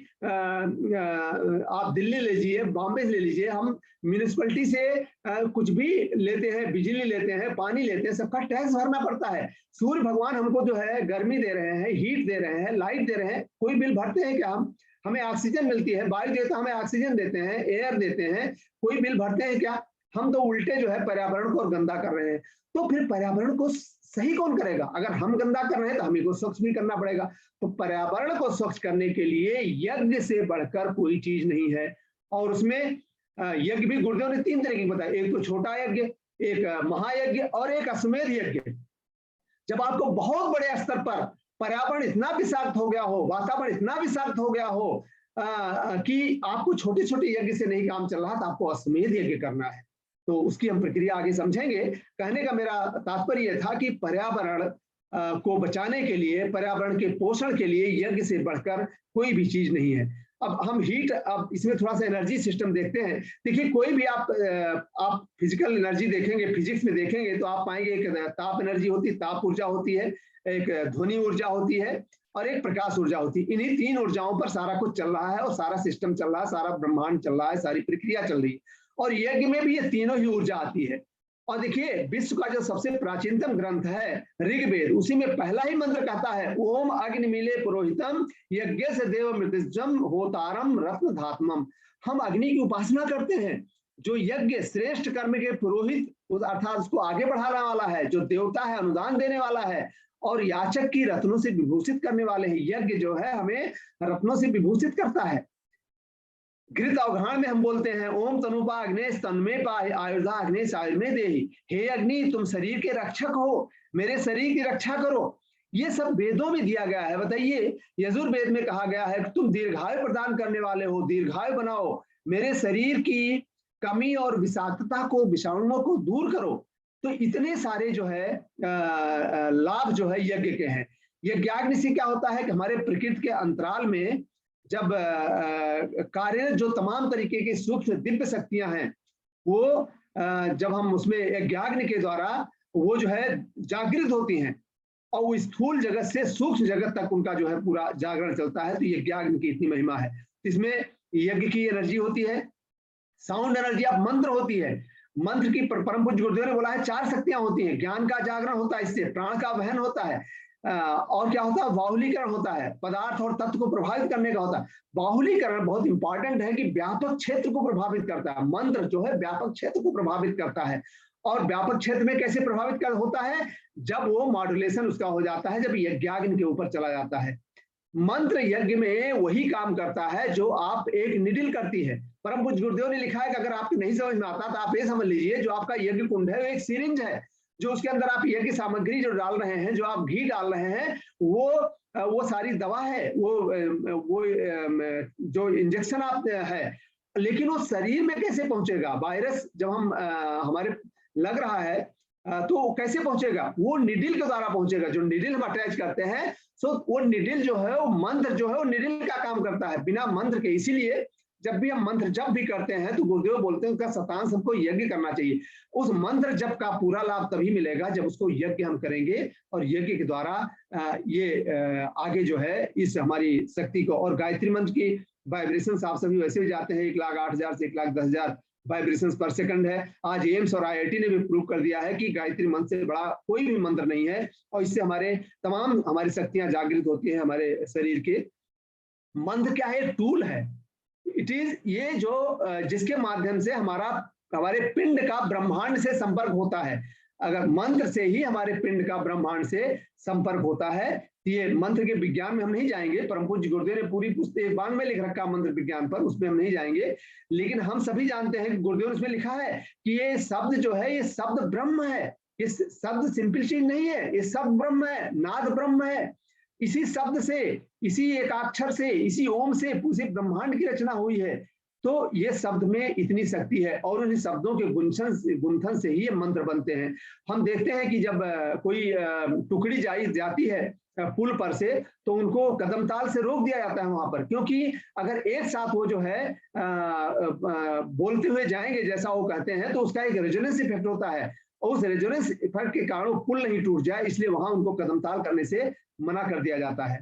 आप दिल्ली ले लीजिए, बॉम्बे ले लीजिए, हम म्यूनिसिपैलिटी से कुछ भी लेते हैं, बिजली लेते हैं, पानी लेते हैं, सबका टैक्स भरना पड़ता है। सूर्य भगवान हमको जो है गर्मी दे रहे हैं, हीट दे रहे हैं, लाइट दे रहे हैं, कोई बिल भरते हैं क्या? हम हमें ऑक्सीजन मिलती है, वायु देता हमें ऑक्सीजन देते हैं, एयर देते हैं, कोई बिल भरते हैं क्या? हम तो उल्टे जो है पर्यावरण को और गंदा कर रहे हैं। तो फिर पर्यावरण को सही कौन करेगा? अगर हम गंदा कर रहे हैं तो हमें को स्वच्छ भी करना पड़ेगा। तो पर्यावरण को स्वच्छ करने के लिए यज्ञ से बढ़कर कोई चीज नहीं है। और उसमें यज्ञ भी गुरुदेव ने 3 तरह की बताया, एक तो छोटा यज्ञ, एक महायज्ञ और एक अश्वमेध यज्ञ। जब आपको बहुत बड़े स्तर पर पर्यावरण इतना विषाक्त हो गया हो, वातावरण इतना विषाक्त हो गया हो, कि आपको छोटे छोटे यज्ञ से नहीं काम चल रहा, तो आपको अश्वमेध यज्ञ करना है। तो उसकी हम प्रक्रिया आगे समझेंगे। कहने का मेरा तात्पर्य था कि पर्यावरण को बचाने के लिए, पर्यावरण के पोषण के लिए यज्ञ से बढ़कर कोई भी चीज नहीं है। अब हम हीट, अब इसमें थोड़ा सा एनर्जी सिस्टम देखते हैं। देखिए, कोई भी आप फिजिकल एनर्जी देखेंगे, फिजिक्स में देखेंगे, तो आप पाएंगे एक ताप एनर्जी होती है, ताप ऊर्जा होती है, एक ध्वनि ऊर्जा होती है और एक प्रकाश ऊर्जा होती है। इन्हीं तीन ऊर्जाओं पर सारा कुछ चल रहा है और सारा सिस्टम चल रहा है, सारा ब्रह्मांड चल रहा है, सारी प्रक्रिया चल रही है। और यज्ञ में भी ये तीनों ही ऊर्जा आती है। और देखिए, विश्व का जो सबसे प्राचीनतम ग्रंथ है ऋग्वेद, उसी में पहला ही मंत्र कहता है, ओम अग्निमीले पुरोहितम यज्ञ से देव मृतजम होतारम रत्न धात्मम। हम अग्नि की उपासना करते हैं, जो यज्ञ श्रेष्ठ कर्म के पुरोहित अर्थात उसको आगे बढ़ाने वाला है, जो देवता है अनुदान देने वाला है, और याचक की रत्नों से विभूषित करने वाले हैं। यज्ञ जो है हमें रत्नों से विभूषित करता है। घृत अवघाण में हम बोलते हैं, ओम तनुपा अग्नेश तन्मे पाहि आयुर्धा अग्नेश आयुर्मे देहि। हे अग्नि, तुम शरीर के रक्षक हो, मेरे शरीर की रक्षा करो। ये सब वेदों में दिया गया है। बताइए, यजुर्वेद में कहा गया है कि तुम दीर्घायु प्रदान करने वाले हो, दीर्घायु बनाओ, मेरे शरीर की कमी और विषाक्तता को, विषाणुओं को दूर करो। तो इतने सारे जो है लाभ जो है यज्ञ के हैं। यज्ञाग्नि से क्या होता है कि हमारे प्रकृति के अंतराल में जब कार्य जो तमाम तरीके की सूक्ष्म दिव्य शक्तियां हैं, वो जब हम उसमें यज्ञाग्नि के द्वारा वो जो है जागृत होती हैं और वो स्थूल जगत से सूक्ष्म जगत तक उनका जो है पूरा जागरण चलता है। तो यज्ञाग्नि की इतनी महिमा है। इसमें यज्ञ की एनर्जी होती है, साउंड एनर्जी ऑफ मंत्र होती है। मंत्र की परम पूज्य गुरुदेव ने बोला है 4 शक्तियां होती हैं। ज्ञान का जागरण होता है, इससे प्राण का वहन होता है, और क्या होता है, बाहुलीकरण होता है, पदार्थ और तत्व को प्रभावित करने का होता है। बाहुलीकरण बहुत इंपॉर्टेंट है कि व्यापक क्षेत्र को प्रभावित करता है। मंत्र जो है व्यापक क्षेत्र को प्रभावित करता है। और व्यापक क्षेत्र में कैसे प्रभावित कर होता है, जब वो मॉड्यूलेशन उसका हो जाता है, जब यज्ञाग्नि के ऊपर चला जाता है। मंत्र यज्ञ में वही काम करता है जो आप एक निडिल करती है। परम पूज्य गुरुदेव ने लिखा है कि अगर आपको नहीं समझ में आता तो आप ये समझ लीजिए, जो आपका यज्ञ कुंड है वो एक सिरिंज है, जो उसके अंदर आप यज्ञ सामग्री जो डाल रहे हैं, जो आप घी डाल रहे हैं, वो सारी दवा है, वो जो इंजेक्शन आप है। लेकिन वो शरीर में कैसे पहुंचेगा? वायरस जब हम हमारे लग रहा है तो कैसे पहुंचेगा? वो निडिल के द्वारा पहुंचेगा। जो निडिल हम अटैच करते हैं, सो वो निडिल जो है, वो मंत्र जो है वो निडिल का काम करता है, बिना मंत्र के। इसीलिए जब भी हम मंत्र जप भी करते हैं तो गुरुदेव बोलते हैं उसका शतांश हमको यज्ञ करना चाहिए। उस मंत्र जप का पूरा लाभ तभी मिलेगा जब उसको यज्ञ हम करेंगे, और यज्ञ के द्वारा ये आगे जो है इस हमारी शक्ति को। और गायत्री मंत्र की वाइब्रेशन आप सभी वैसे भी जाते हैं, 1,08,000 से 1,10,000 वाइब्रेशन पर सेकंड है। आज एम्स और IIT ने भी प्रूव कर दिया है कि गायत्री मंत्र से बड़ा कोई भी मंत्र नहीं है, और इससे हमारी शक्तियां जागृत होती हैं हमारे शरीर के। मंत्र क्या है? टूल है। इट इज ये जो जिसके माध्यम से हमारे पिंड का ब्रह्मांड से संपर्क होता है। अगर मंत्र से ही हमारे पिंड का ब्रह्मांड से संपर्क होता है। ये मंत्र के विज्ञान में हम नहीं जाएंगे, परम पूज्य गुरुदेव ने पूरी पुस्तक 92 में लिख रखा मंत्र विज्ञान पर, उसमें हम नहीं जाएंगे। लेकिन हम सभी जानते हैं कि गुरुदेव ने इसमें लिखा है कि ये शब्द जो है, ये शब्द ब्रह्म है। ये शब्द सिंपल चीज नहीं है, ये शब्द ब्रह्म है, नाद ब्रह्म है। इसी शब्द से, इसी एकाक्षर से, इसी ओम से पूरे ब्रह्मांड की रचना हुई है। तो ये शब्द में इतनी शक्ति है, और उन शब्दों के गुंथन से ही ये मंत्र बनते हैं। हम देखते हैं कि जब कोई टुकड़ी जाती है पुल पर से, तो उनको कदमताल से रोक दिया जाता है वहां पर, क्योंकि अगर एक साथ वो जो है बोलते हुए जाएंगे जैसा वो कहते हैं, तो उसका एक रेजोनेंस इफेक्ट होता है, और उस रेजोनेंस इफेक्ट के कारण पुल नहीं टूट जाए, इसलिए वहां उनको कदमताल करने से मना कर दिया जाता है।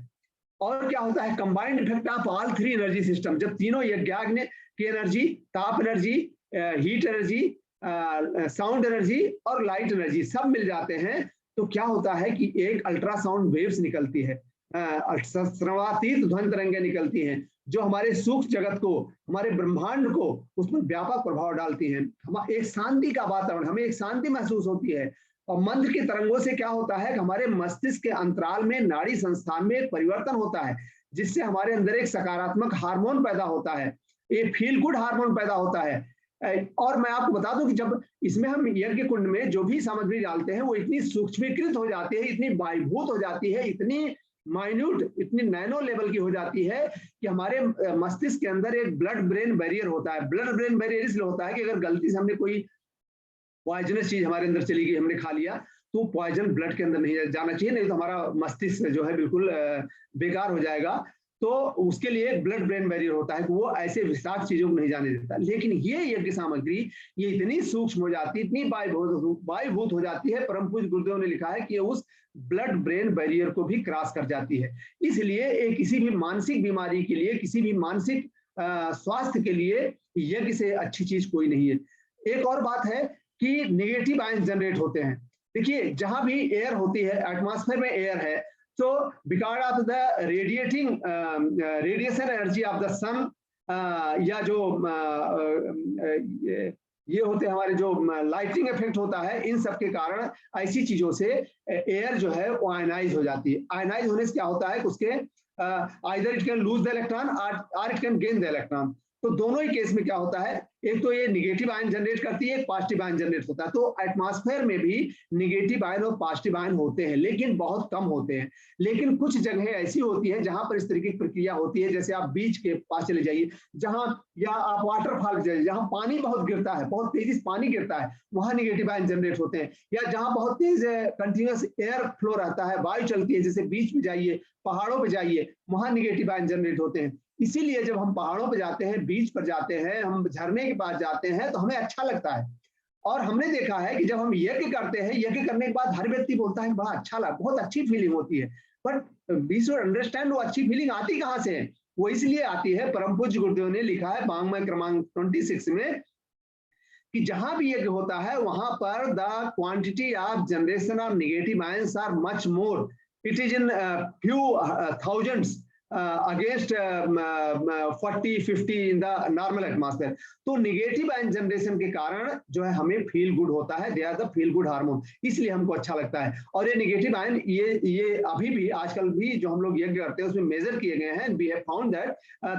और क्या होता है? Combined effect of all 3 energy system. जब तीनों यज्ञाग्नि की एनर्जी, ताप energy, heat energy, sound energy और लाइट एनर्जी सब मिल जाते हैं, तो क्या होता है कि एक अल्ट्रासाउंड वेव्स निकलती है, श्रवणातीत ध्वनि तरंगें निकलती हैं, जो हमारे सूक्ष्म जगत को, हमारे ब्रह्मांड को उसमें व्यापक प्रभाव डालती हैं। हम एक शांति का वातावरण, हमें एक शांति महसूस होती है। और मंत्र की तरंगों से क्या होता है कि हमारे मस्तिष्क के अंतराल में, नाड़ी संस्थान में एक परिवर्तन होता है, जिससे हमारे अंदर एक सकारात्मक हार्मोन पैदा होता है, एक फील गुड हार्मोन पैदा होता है। और मैं आपको बता दूं कि जब इसमें हम यज्ञ कुंड में जो भी सामग्री डालते हैं, वो इतनी सूक्ष्मीकृत हो जाती है, इतनी वायुभूत हो जाती है, इतनी माइन्यूट, इतनी नैनो लेवल की हो जाती है कि हमारे मस्तिष्क के अंदर एक ब्लड ब्रेन बैरियर होता है। ब्लड ब्रेन बैरियर इसलिए होता है कि अगर गलती से हमने कोई पॉइजनस चीज हमारे अंदर चली गई, हमने खा लिया, तो पॉइजन ब्लड के अंदर नहीं जाना चाहिए, नहीं तो हमारा मस्तिष्क जो है बिल्कुल बेकार हो जाएगा। तो उसके लिए एक ब्लड ब्रेन बैरियर होता है कि वो ऐसे विषाक्त चीजों को नहीं जाने देता। लेकिन ये यज्ञ सामग्री ये इतनी सूक्ष्म हो जाती है, इतनी वायुभूत हो जाती है, परम पूज्य गुरुदेव ने लिखा है कि उस ब्लड ब्रेन बैरियर को भी क्रॉस कर जाती है। इसलिए एक किसी भी मानसिक बीमारी के लिए, किसी भी मानसिक स्वास्थ्य के लिए यज्ञ से अच्छी चीज कोई नहीं है। एक और बात है कि निगेटिव आयन जनरेट होते हैं। देखिए, जहां भी एयर होती है, एटमॉस्फेयर में एयर है, so because of the radiation energy of the sun, या जो ये होते हैं हमारे जो लाइटिंग इफेक्ट होता है, इन सब के कारण ऐसी चीजों से एयर जो है वो आयनाइज हो जाती है। आयनाइज होने से क्या होता है कि उसके either it can lose the electron और it can gain the electron. तो दोनों ही केस में क्या होता है, एक तो ये निगेटिव आयन जनरेट करती है, एक पॉजिटिव आयन जनरेट होता है। तो एटमॉस्फेयर में भी निगेटिव आयन और पॉजिटिव आयन होते हैं, लेकिन बहुत कम होते हैं। लेकिन कुछ जगह ऐसी होती है जहां पर इस तरीके की प्रक्रिया होती है, जैसे आप बीच के पास चले जाइए, जहां या आप वाटरफॉल जाइए, जहां पानी बहुत गिरता है, बहुत तेजी से पानी गिरता है, वहां निगेटिव आयन जनरेट होते हैं। या जहां बहुत तेज कंटिन्यूअस एयर फ्लो रहता है, वायु चलती है, जैसे बीच में जाइए, पहाड़ों पे जाइए, वहां निगेटिव आयन जनरेट होते हैं। इसीलिए जब हम पहाड़ों पर जाते हैं, बीच पर जाते हैं, हम झरने के पास जाते हैं, तो हमें अच्छा लगता है। और हमने देखा है कि जब हम यज्ञ करते हैं, यज्ञ करने के बाद हर व्यक्ति बोलता है बड़ा अच्छा लगा, बहुत अच्छी फीलिंग होती है। बट वी शुड अंडरस्टैंड वो अच्छी फीलिंग आती कहाँ से है। वो इसलिए आती है, परम पूज्य गुरुदेव ने लिखा है वाङ्मय क्रमांक 26 में कि जहां भी यज्ञ होता है वहां पर the quantity of generation of negative ions are much more, it is in few thousands against 40-50 in the normal atmosphere. तो निगेटिव आयन जनरेशन के कारण जो है हमें फील गुड होता है, they are the feel good hormone, इसलिए हमको अच्छा लगता है। और ये निगेटिव आयन ये अभी भी आजकल भी जो हम लोग यज्ञ करते हैं उसमें मेजर किए गए हैं। We have found that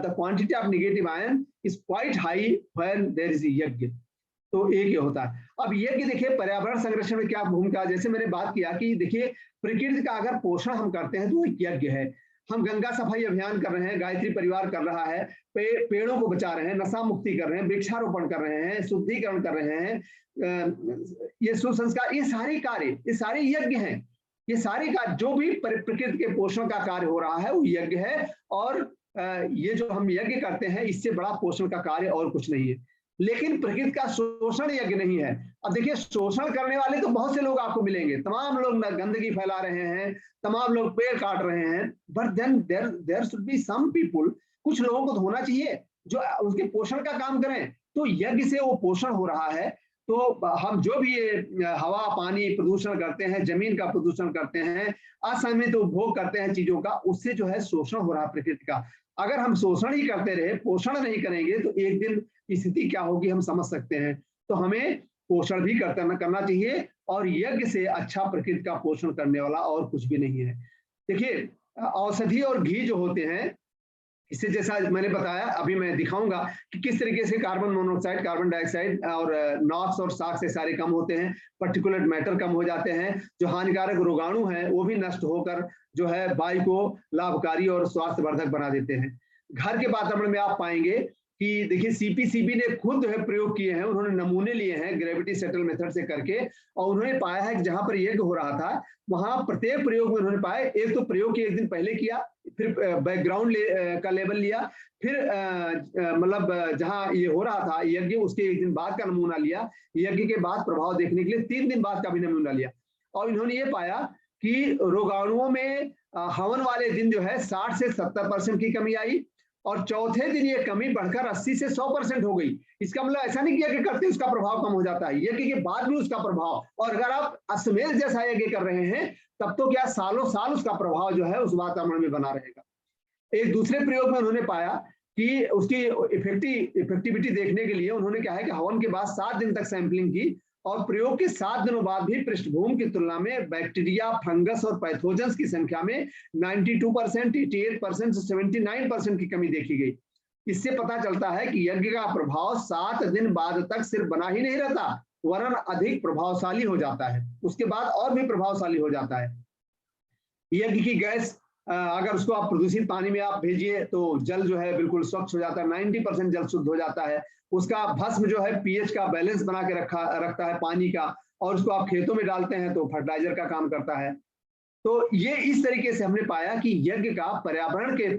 the quantity of negative ion is quite high when there is yagya. तो एक ये होता है। अब यज्ञ देखिए पर्यावरण संरक्षण में क्या भूमिका, जैसे मैंने बात किया कि देखिए प्रकृति का अगर पोषण हम करते हैं तो एक यज्ञ है। हम गंगा सफाई अभियान कर रहे हैं, गायत्री परिवार कर रहा है, पेड़ों को बचा रहे हैं, नशा मुक्ति कर रहे हैं, वृक्षारोपण कर रहे हैं, शुद्धिकरण कर रहे हैं, ये सुसंस्कार, ये सारे कार्य, ये सारे यज्ञ हैं। ये सारे कार्य जो भी प्रकृति के पोषण का कार्य हो रहा है वो यज्ञ है। और ये जो हम यज्ञ करते हैं इससे बड़ा पोषण का कार्य और कुछ नहीं है। लेकिन प्रकृति का शोषण यज्ञ नहीं है। अब देखिए, शोषण करने वाले तो बहुत से लोग आपको मिलेंगे, तमाम लोग गंदगी फैला रहे हैं, तमाम लोग पेड़ काट रहे हैं, but then there should be some people, कुछ लोगों को तो होना चाहिए जो उसके पोषण का काम करें। तो यज्ञ से वो पोषण हो रहा है। तो हम जो भी ये हवा पानी प्रदूषण करते हैं, जमीन का प्रदूषण करते हैं, असंयमित उपभोग करते हैं चीजों का, उससे जो है शोषण हो रहा है प्रकृति का। अगर हम शोषण ही करते रहे, पोषण नहीं करेंगे, तो एक दिन स्थिति क्या होगी हम समझ सकते हैं। तो हमें पोषण भी करना चाहिए, और यज्ञ से अच्छा प्रकृति का पोषण करने वाला और कुछ भी नहीं है। देखिए, औषधि और घी जो होते हैं, इससे जैसा मैंने बताया, अभी मैं दिखाऊंगा कि किस तरीके से कार्बन मोनोऑक्साइड, कार्बन डाइऑक्साइड और नॉक्स और साक्स से सारे कम होते हैं, पर्टिकुलेट मैटर कम हो जाते हैं, जो हानिकारक रोगाणु हैं वो भी नष्ट होकर जो है वायु को लाभकारी और स्वास्थ्यवर्धक बना देते हैं। घर के वातावरण में आप पाएंगे कि देखिए सीपीसीबी ने खुद जो है प्रयोग किए हैं, उन्होंने नमूने लिए हैं ग्रेविटी सेटल मेथड से करके, और उन्होंने पाया है कि जहां पर यज्ञ हो रहा था वहां प्रत्येक प्रयोग में उन्होंने पाया, एक तो प्रयोग एक दिन पहले किया, फिर बैकग्राउंड का लेवल लिया, फिर मतलब जहां ये हो रहा था यज्ञ उसके एक दिन बाद का नमूना लिया, यज्ञ के बाद प्रभाव देखने के लिए 3 दिन बाद का भी नमूना लिया, और इन्होंने ये पाया कि रोगाणुओं में हवन वाले दिन जो है 60 से 70% की कमी आई, और चौथे दिन ये कमी बढ़कर 80 से 100% हो गई। इसका मतलब ऐसा नहीं किया कि करते उसका प्रभाव कम हो जाता है, यज्ञ के बाद भी उसका प्रभाव, और अगर आप अश्वमेध जैसा यज्ञ कर रहे हैं तब तो क्या सालों साल उसका प्रभाव जो है उस वातावरण में बना रहेगा। एक दूसरे प्रयोग में उन्होंने पाया कि उसकी इफेक्टिविटी देखने के लिए उन्होंने क्या है कि हवन के बाद 7 दिन तक सैंपलिंग की, और प्रयोग के 7 दिनों बाद भी पृष्ठभूमि की तुलना में बैक्टीरिया, फंगस और पैथोजेंस की संख्या में 92%, 88%, 79% की कमी देखी गई। इससे पता चलता है कि यज्ञ का प्रभाव 7 दिन बाद तक सिर्फ बना ही नहीं रहता, वरन अधिक प्रभावशाली हो जाता है, उसके बाद और भी प्रभावशाली हो जाता है। यज्ञ की गैस अगर उसको आप प्रदूषित पानी में आप भेजिए तो जल जो है बिल्कुल स्वच्छ हो जाता है, 90% जल शुद्ध हो जाता है। उसका भस्म जो है पीएच का बैलेंस बना के रखता है पानी का, और उसको आप खेतों में डालते हैं तो फर्टिलाइजर का काम करता है। तो ये इस तरीके से हमने पाया कि यज्ञ का पर्यावरण के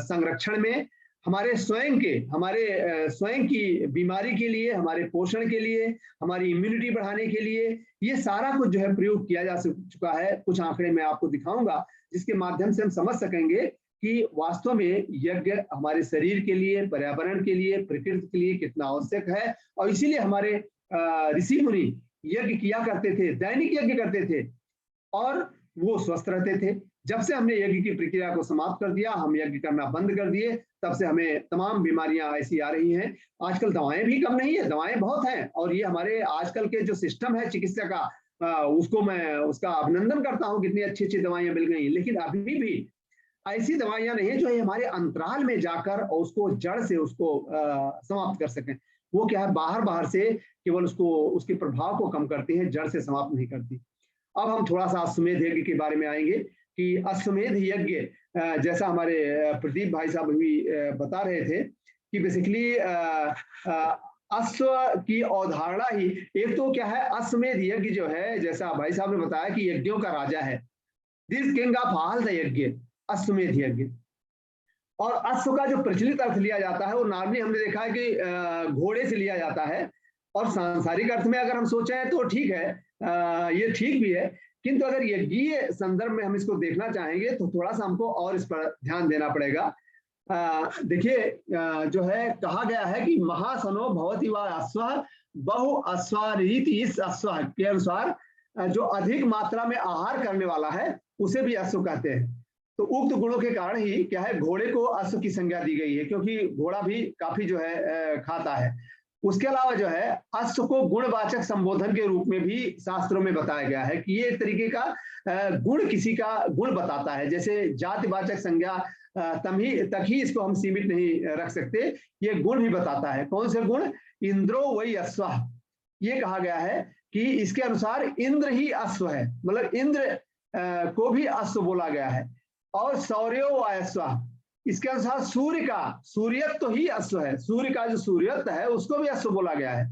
संरक्षण में, हमारे स्वयं की बीमारी के लिए, हमारे पोषण के लिए, हमारी इम्यूनिटी बढ़ाने के लिए, ये सारा कुछ जो है प्रयोग किया जा चुका है। कुछ आंकड़े मैं आपको दिखाऊंगा जिसके माध्यम से हम समझ सकेंगे कि वास्तव में यज्ञ हमारे शरीर के लिए, पर्यावरण के लिए, प्रकृति के लिए कितना आवश्यक है। और इसीलिए हमारे ऋषि मुनि यज्ञ किया करते थे, दैनिक यज्ञ करते थे और वो स्वस्थ रहते थे। जब से हमने यज्ञ की प्रक्रिया को समाप्त कर दिया, हम यज्ञ करना बंद कर दिए, तब से हमें तमाम बीमारियां ऐसी आ रही हैं। आजकल दवाएं भी कम नहीं है, दवाएं बहुत हैं, और ये हमारे आजकल के जो सिस्टम है चिकित्सा का, उसको मैं उसका अभिनंदन करता हूँ, कितनी अच्छी अच्छी दवाइयां मिल गई। लेकिन अभी भी ऐसी दवाइयां नहीं है जो हमारे अंतराल में जाकर और उसको जड़ से उसको समाप्त कर सकें। वो क्या है, बाहर से केवल उसको, उसके प्रभाव को कम करती है, जड़ से समाप्त नहीं करती। अब हम थोड़ा सा अश्वमेध यज्ञ के बारे में आएंगे कि अश्वमेध यज्ञ, जैसा हमारे प्रदीप भाई साहब भी बता रहे थे कि बेसिकली अश्व की अवधारणा ही, एक तो क्या है, अश्वमेध यज्ञ जो है, जैसा भाई साहब ने बताया कि यज्ञों का राजा है, this king of all the यज्ञ, अश्वमेध यज्ञ। और अश्व का जो प्रचलित अर्थ लिया जाता है वो नॉर्मली हमने देखा है कि घोड़े से लिया जाता है, और सांसारिक अर्थ में अगर हम सोचें तो ठीक है, ये ठीक भी है, किंतु अगर यज्ञीय संदर्भ में हम इसको देखना चाहेंगे तो थोड़ा सा हमको और इस पर ध्यान देना पड़ेगा। देखिए, जो है कहा गया है कि महासनो भवति वा अश्व बहु अश्वारीति, इस अश्व के अनुसार जो अधिक मात्रा में आहार करने वाला है उसे भी अश्व कहते हैं। तो उक्त गुणों के कारण ही क्या है, घोड़े को अश्व की संज्ञा दी गई है, क्योंकि घोड़ा भी काफी जो है खाता है। उसके अलावा जो है अश्व को गुणवाचक संबोधन के रूप में भी शास्त्रों में बताया गया है कि ये एक तरीके का गुण, किसी का गुण बताता है। जैसे जातिवाचक संज्ञा तक ही इसको हम सीमित नहीं रख सकते, ये गुण भी बताता है। कौन से गुण? इंद्रो वही अश्व, ये कहा गया है कि इसके अनुसार इंद्र ही अश्व है, मतलब इंद्र को भी अश्व बोला गया है। और सौर्यो अश्व, इसके अनुसार सूर्य का सूर्यत्व तो ही अश्व है, सूर्य का जो सूर्यत्व है उसको भी अश्व बोला गया है।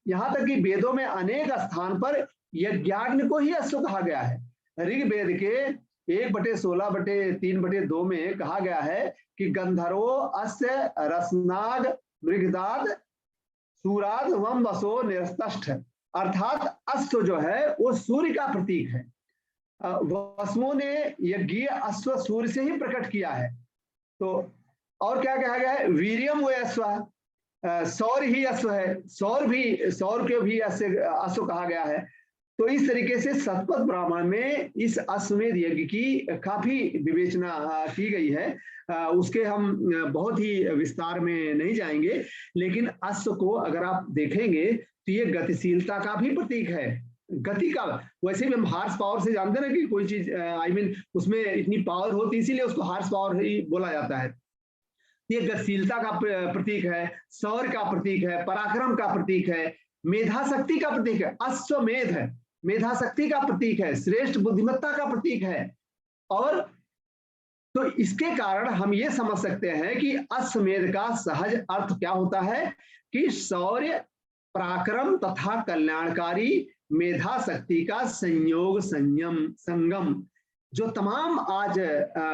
यहाँ तक कि वेदों में अनेक स्थान पर यज्ञाग्नि को ही अश्व कहा गया है। ऋग्वेद के 1/16/3/2 में कहा गया है कि गंधर्वो अस्य रसनाग मृगदाद सूराद वम वसो निरस्तष्ठ, अर्थात अश्व जो है वो सूर्य का प्रतीक है। वसुओं ने यज्ञीय अश्व सूर्य से ही प्रकट किया है। तो और क्या कहा गया है? वीर्यम वो अश्व, सौर ही अश्व है, सौर के भी अश्व कहा गया है। तो इस तरीके से शतपथ ब्राह्मण में इस अश्वमेध यज्ञ की काफी विवेचना की गई है। उसके हम बहुत ही विस्तार में नहीं जाएंगे, लेकिन अश्व को अगर आप देखेंगे तो ये गतिशीलता का भी प्रतीक है, गति का। वैसे भी हम हार्स पावर से जानते हैं ना कि कोई चीज उसमें इतनी पावर होती है, इसीलिए उसको हार्स पावर ही बोला जाता है। ये गतिशीलता का प्रतीक है, सौर का प्रतीक है, पराक्रम का प्रतीक है, मेधा शक्ति का प्रतीक है। अश्वमेध है, मेधा शक्ति का प्रतीक है, श्रेष्ठ बुद्धिमत्ता का प्रतीक है। और तो इसके कारण हम ये समझ सकते हैं कि अश्वमेध का सहज अर्थ क्या होता है कि शौर्य, पराक्रम तथा कल्याणकारी मेधा शक्ति का संयोग, संगम। जो तमाम आज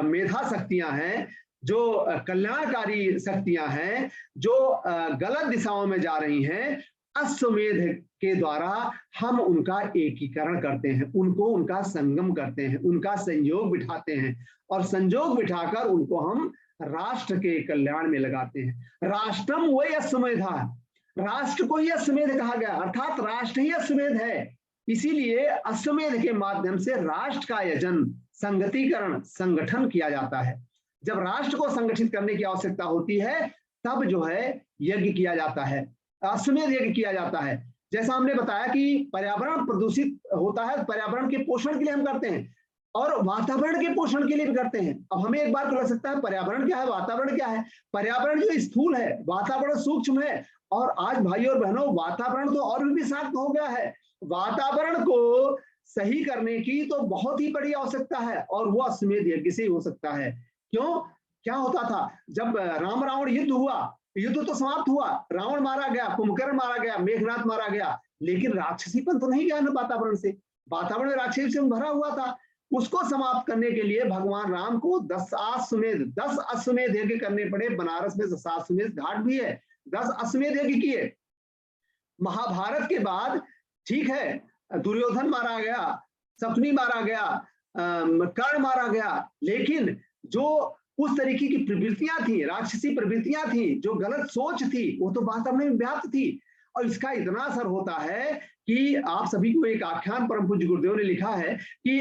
मेधा शक्तियां हैं, जो कल्याणकारी शक्तियां हैं, जो गलत दिशाओं में जा रही हैं, अश्वमेध के द्वारा हम उनका एकीकरण करते हैं, उनका संगम करते हैं, उनका संयोग बिठाते हैं, और संयोग बिठाकर उनको हम राष्ट्र के कल्याण में लगाते हैं। राष्ट्रम वही अश्वमेधा, राष्ट्र को ही अश्वमेध कहा गया, अर्थात राष्ट्र ही अश्वमेध है। इसीलिए अश्वमेध के माध्यम से राष्ट्र का यजन, संगतिकरण, संगठन किया जाता है। जब राष्ट्र को संगठित करने की आवश्यकता होती है तब जो है यज्ञ किया जाता है, अश्वमेध यज्ञ किया जाता है। जैसा हमने बताया कि पर्यावरण प्रदूषित होता है, पर्यावरण के पोषण के लिए हम करते हैं, और वातावरण के पोषण के लिए भी करते हैं। अब हमें एक बार तो लग सकता है पर्यावरण क्या है, वातावरण क्या है? पर्यावरण जो स्थूल है, वातावरण सूक्ष्म है। और आज भाई और बहनों, वातावरण तो और भी विषाक्त हो गया है। वातावरण को सही करने की तो बहुत ही बड़ी आवश्यकता है, और वो अश्वमेध यज्ञ से ही हो सकता है। क्यों? क्या होता था जब राम रावण युद्ध हुआ, युद्ध तो समाप्त हुआ, रावण मारा गया, कुंभकर्ण मारा गया, मेघनाथ मारा गया, लेकिन राक्षसीपन तो नहीं गया ना वातावरण से। वातावरण में राक्षसी से भरा हुआ था। उसको समाप्त करने के लिए भगवान राम को 10 अश्वमेध यज्ञ करने पड़े। बनारस में 10 अश्वमेध घाट भी है, 10 अश्वमेध यज्ञ किए। महाभारत के बाद ठीक है, दुर्योधन मारा गया, शकुनी मारा गया, कर्ण मारा गया, लेकिन जो उस तरीके की प्रवृत्तियां थी, राक्षसी प्रवृत्तियां थी, जो गलत सोच थी, वो तो वातावरण में व्याप्त थी। और इसका इतना असर होता है कि आप सभी को एक आख्यान परम पूज्य गुरुदेव ने लिखा है कि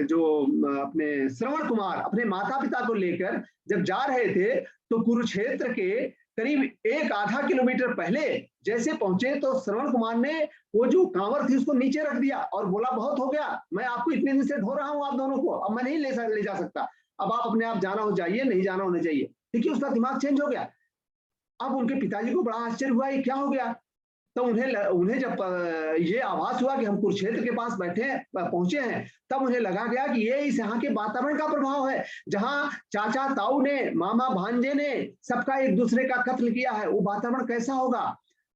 जो अपने श्रवण कुमार अपने माता पिता को लेकर जब जा रहे थे, तो कुरुक्षेत्र के करीब 1-1.5 किलोमीटर पहले जैसे पहुंचे, तो श्रवण कुमार ने वो जो कांवर थी उसको नीचे रख दिया और बोला बहुत हो गया, मैं आपको इतने दिन से ढो रहा हूं आप दोनों को, अब मैं नहीं ले जा सकता, अब आप अपने आप जाना हो जाइए, नहीं जाना होना चाहिए। देखिए उसका दिमाग चेंज हो गया। अब उनके पिताजी को बड़ा आश्चर्य हुआ ये क्या हो गया। तो उन्हें जब ये आभास हुआ कि हम कुरुक्षेत्र के पास पहुंचे हैं, तब उन्हें लगा गया कि ये इस यहाँ के वातावरण का प्रभाव है, जहाँ चाचा ताऊ ने, मामा भांजे ने सबका एक दूसरे का कत्ल किया है, वो वातावरण कैसा होगा।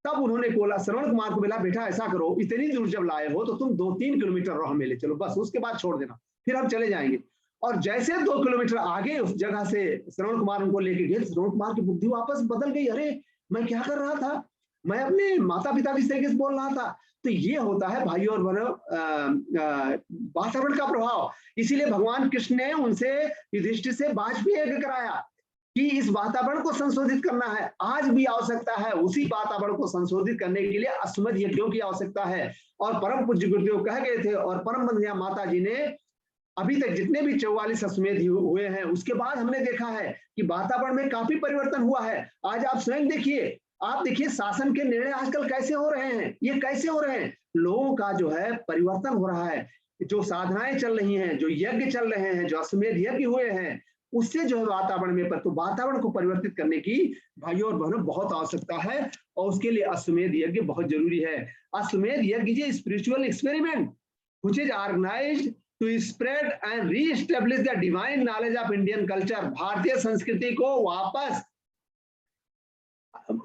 तब उन्होंने बोला, श्रवण कुमार को बोला, बेटा ऐसा करो, इतनी दूर जब लाए हो तो तुम 2-3 किलोमीटर रहो, हमें ले चलो, बस उसके बाद छोड़ देना, फिर हम चले जाएंगे। और जैसे 2 किलोमीटर आगे उस जगह से श्रवण कुमार उनको लेके गए, श्रवण कुमार की बुद्धि वापस बदल गई। अरे मैं क्या कर रहा था, मैं अपने माता पिता की तरीके से बोल रहा था। तो ये होता है भाई और बहनों वातावरण का प्रभाव। इसीलिए भगवान कृष्ण ने उनसे युधिष्ठिर से वाजपेयी यज्ञ कराया कि इस वातावरण को संशोधित करना है। आज भी आवश्यकता है, उसी वातावरण को संशोधित करने के लिए अश्वमेध यज्ञों की आवश्यकता है। और परम पूज्य गुरुदेव कह गए थे, और परम बंधनिया माता जी ने अभी तक जितने भी 44 अश्वमेध हुए हैं, उसके बाद हमने देखा है कि वातावरण में काफी परिवर्तन हुआ है। आज आप स्वयं देखिए, आप देखिए शासन के निर्णय आजकल कैसे हो रहे हैं, ये कैसे हो रहे हैं, लोगों का जो है परिवर्तन हो रहा है। जो साधनाएं चल रही हैं, जो यज्ञ चल रहे हैं, जो अश्वमेध यज्ञ हुए हैं, उससे जो है वातावरण में तो वातावरण को परिवर्तित करने की भाइयों और बहनों बहुत आवश्यकता है, और उसके लिए अश्वमेध यज्ञ बहुत जरूरी है। Ashwamedha yagya is spiritual experiment which is organised to spread and reestablish the divine knowledge of Indian culture. भारतीय संस्कृति को वापस,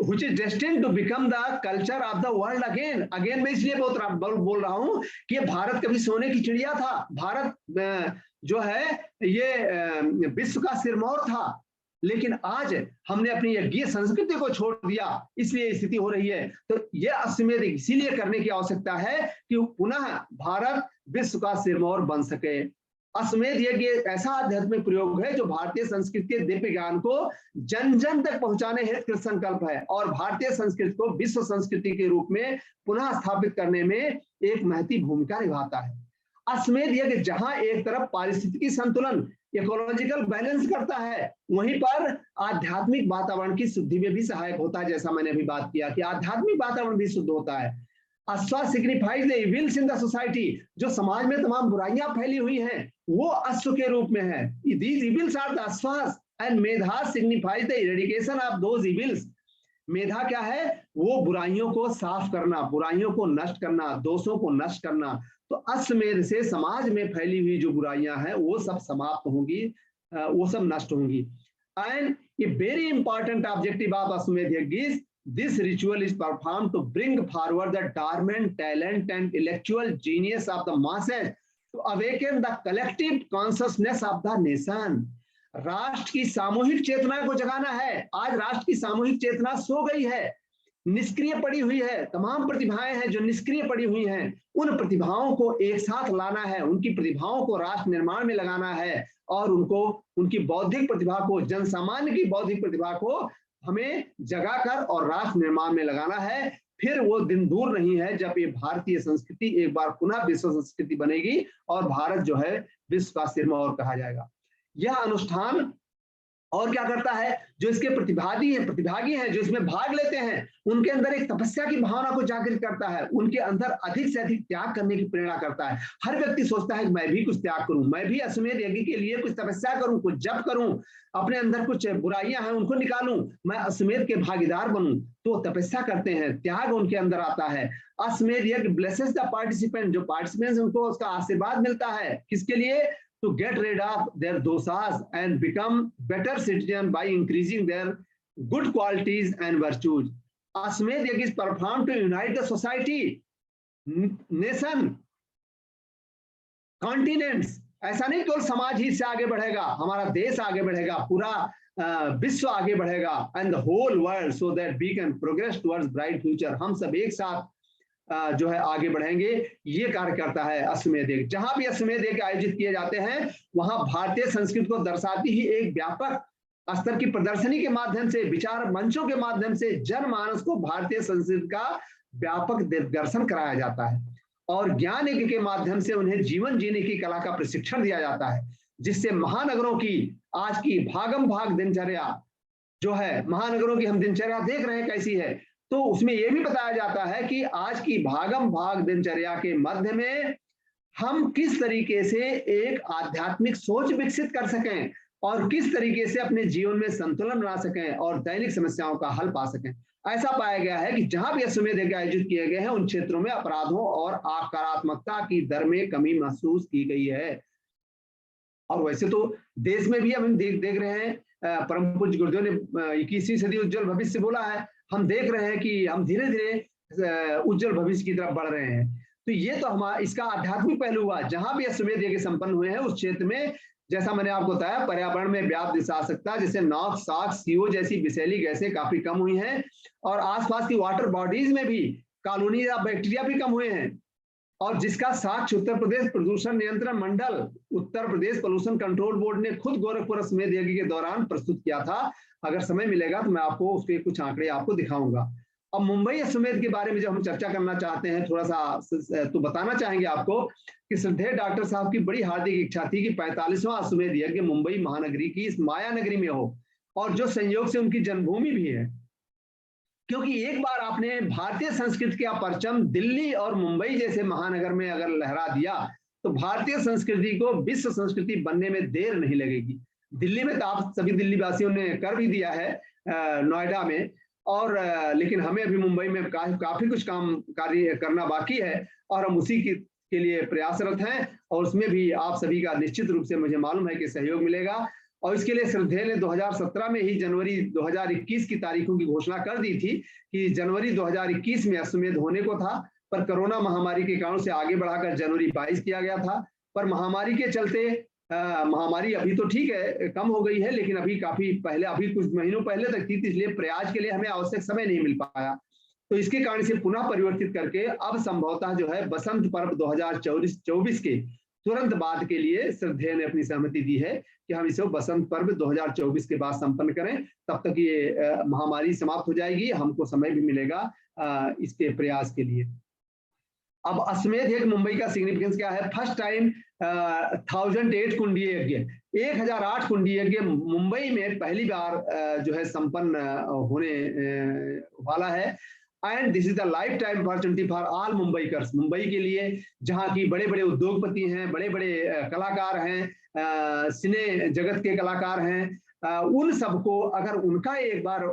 which is destined to become the culture of the world again। मैं इसलिए बोल रहा हूं कि भारत कभी सोने की चिड़िया था, भारत जो है ये विश्व का सिरमौर था, लेकिन आज हमने अपनी यज्ञीय संस्कृति को छोड़ दिया, इसलिए स्थिति हो रही है। तो ये अश्वमेध इसीलिए करने की आवश्यकता है कि पुनः भारत विश्व का सिरमौर बन सके। अश्वमेध यज्ञ ऐसा आध्यात्मिक प्रयोग है जो भारतीय संस्कृति के दिव्य ज्ञान को जन जन तक पहुंचाने हेतु संकल्प है, और भारतीय संस्कृति को विश्व संस्कृति के रूप में पुनः स्थापित करने में एक महती भूमिका निभाता है। अश्वमेध यज्ञ जहां एक तरफ पारिस्थितिकी संतुलन, इकोलॉजिकल बैलेंस करता है, वहीं पर आध्यात्मिक वातावरण की शुद्धि में भी सहायक होता है। जैसा मैंने अभी बात किया कि आध्यात्मिक वातावरण भी शुद्ध होता है। अश्व signifies the evils in the society. जो समाज में तमाम बुराइयां फैली हुई हैं, वो अश्व के रूप में है। These evils are the ashwas and Medha signifies the eradication of those evils। मेधा क्या है, वो बुराइयों को साफ करना, बुराइयों को नष्ट करना, दोषों को नष्ट करना। तो अश्वमेध से समाज में फैली हुई जो बुराइयां हैं वो सब समाप्त होंगी, वो सब नष्ट होंगी। And a very important objective of अश्वमेध yagya is this ritual is performed to bring forward the dormant talent and intellectual genius of the masses to awaken the collective consciousness of the nation। राष्ट्र की सामूहिक चेतना को जगाना है। आज राष्ट्र की सामूहिक चेतना सो गई है, निष्क्रिय पड़ी हुई है। तमाम प्रतिभाएं हैं जो निष्क्रिय पड़ी हुई हैं, उन प्रतिभाओं को एक साथ लाना है, उनकी प्रतिभाओं को राष्ट्र निर्माण में लगाना है, और उनको उनकी बौद्धिक प्रतिभा को, जन सामान्य की बौद्धिक प्रतिभा को हमें जगाकर और राष्ट्र निर्माण में लगाना है। फिर वो दिन दूर नहीं है जब ये भारतीय संस्कृति एक बार पुनः विश्व संस्कृति बनेगी और भारत जो है विश्व का सिरमौर कहा जाएगा। यह अनुष्ठान और क्या करता है, जो इसके प्रतिभागी हैं, जो इसमें भाग लेते हैं, उनके अंदर एक तपस्या की भावना को जागृत करता है, उनके अंदर अधिक से अधिक त्याग करने की प्रेरणा करता है। हर व्यक्ति सोचता है कि मैं भी कुछ त्याग करूं, मैं भी अश्वमेध यज्ञ के लिए कुछ तपस्या करूं, कुछ जप करूं, अपने अंदर कुछ बुराइयां हैं उनको निकालूं, मैं अश्वमेध के भागीदार बनूं। तो तपस्या करते हैं, त्याग उनके अंदर आता है। अश्वमेध यज्ञ ब्लेसेस द पार्टिसिपेंट, जो पार्टिसिपेंट्स उनको उसका आशीर्वाद मिलता है, किसके लिए? To get rid of their dosas and become better citizen by increasing their good qualities and virtues. Ashwamedh yajna is performed to unite the society, nation, continents. ऐसा नहीं केवल समाज ही से आगे बढ़ेगा, हमारा देश आगे बढ़ेगा, पूरा विश्व आगे बढ़ेगा, and the whole world, so that we can progress towards bright future. हम सब एक साथ जो है आगे बढ़ेंगे, ये कार्य करता है अश्वमेध यज्ञ। जहां भी अश्वमेध यज्ञ आयोजित किए जाते हैं, वहां भारतीय संस्कृति को दर्शाती ही एक व्यापक स्तर की प्रदर्शनी के माध्यम से, विचार मंचों के माध्यम से जनमानस को भारतीय संस्कृति का व्यापक दर्शन कराया जाता है, और ज्ञान यज्ञ के माध्यम से उन्हें जीवन जीने की कला का प्रशिक्षण दिया जाता है, जिससे महानगरों की आज की भागम भाग दिनचर्या जो है, महानगरों की हम दिनचर्या देख रहे हैं कैसी है, तो उसमें यह भी बताया जाता है कि आज की भागम भाग दिनचर्या के मध्य में हम किस तरीके से एक आध्यात्मिक सोच विकसित कर सकें, और किस तरीके से अपने जीवन में संतुलन बना सकें और दैनिक समस्याओं का हल पा सकें। ऐसा पाया गया है कि जहां भी अश्वमेध यज्ञ आयोजित किए गए हैं, उन क्षेत्रों में अपराधों और आक्रामकता की दर में कमी महसूस की गई है। और वैसे तो देश में भी हम देख रहे हैं, परम पूज्य गुरुदेव ने 21वीं सदी उज्जवल भविष्य बोला है, हम देख रहे हैं कि हम धीरे धीरे उज्जवल भविष्य की तरफ बढ़ रहे हैं। तो ये तो हमारा इसका आध्यात्मिक पहलू हुआ। जहां भी अश्वमेध यज्ञ संपन्न हुए हैं, उस क्षेत्र में जैसा मैंने आपको बताया, पर्यावरण में व्याप्त निशाचकता जैसे नॉक्स, सॉक्स, CO जैसी विषैली गैसें काफी कम हुई हैं, और आसपास की वाटर बॉडीज में भी कॉलोनी या बैक्टीरिया भी कम हुए हैं, और जिसका साक्ष्य उत्तर प्रदेश प्रदूषण नियंत्रण मंडल, Uttar Pradesh pollution control board ने खुद गोरखपुर अश्वमेध यज्ञ के दौरान प्रस्तुत किया था। अगर समय मिलेगा तो मैं आपको उसके कुछ आंकड़े आपको दिखाऊंगा। अब मुंबई अश्वमेध के बारे में जो हम चर्चा करना चाहते हैं, थोड़ा सा तो बताना चाहेंगे आपको कि श्रद्धेय डॉक्टर साहब की बड़ी हार्दिक इच्छा थी कि 45वां अश्वमेध यज्ञ मुंबई महानगरी की इस माया नगरी में हो, और जो संयोग से उनकी जन्मभूमि भी है, क्योंकि एक बार आपने भारतीय संस्कृति का परचम दिल्ली और मुंबई जैसे महानगर में अगर लहरा दिया, तो भारतीय संस्कृति को विश्व संस्कृति बनने में देर नहीं लगेगी। दिल्ली में तो आप सभी दिल्ली वासियों ने कर भी दिया है, नोएडा में, और लेकिन हमें अभी मुंबई में काफी कुछ कार्य करना बाकी है, और हम उसी के लिए प्रयासरत हैं, और उसमें भी आप सभी का निश्चित रूप से मुझे मालूम है कि सहयोग मिलेगा। और इसके लिए श्रद्धेय ने 2017 में ही जनवरी 2021 की तारीखों की घोषणा कर दी थी कि जनवरी 2021 में अश्वमेध होने को था, पर कोरोना महामारी के कारण से आगे बढ़ाकर जनवरी 22 किया गया था। पर महामारी के चलते, महामारी अभी तो ठीक है, कम हो गई है, लेकिन अभी काफी पहले, अभी कुछ महीनों पहले तक थी, इसलिए प्रयास के लिए हमें आवश्यक समय नहीं मिल पाया। तो इसके कारण से पुनः परिवर्तित करके अब संभवतः जो है बसंत पर्व 2024 के तुरंत बाद के लिए श्रद्धेय ने अपनी सहमति दी है कि हम इसे बसंत पर्व 2024 के बाद संपन्न करें। तब तक ये महामारी समाप्त हो जाएगी, हमको समय भी मिलेगा इसके प्रयास के लिए। अब अश्वमेध यज्ञ मुंबई का सिग्निफिकेंस क्या है? फर्स्ट टाइम 1008 कुंडीय यज्ञ, 1008 कुंडीय यज्ञ मुंबई में पहली बार जो है संपन्न होने वाला है। And this is the life time opportunity for all Mumbaikars, Mumbai के लिए जहाँ की बड़े बड़े उद्योगपति हैं, बड़े बड़े कलाकार हैं, सिने जगत के कलाकार हैं, उन सबको अगर उनका एक बार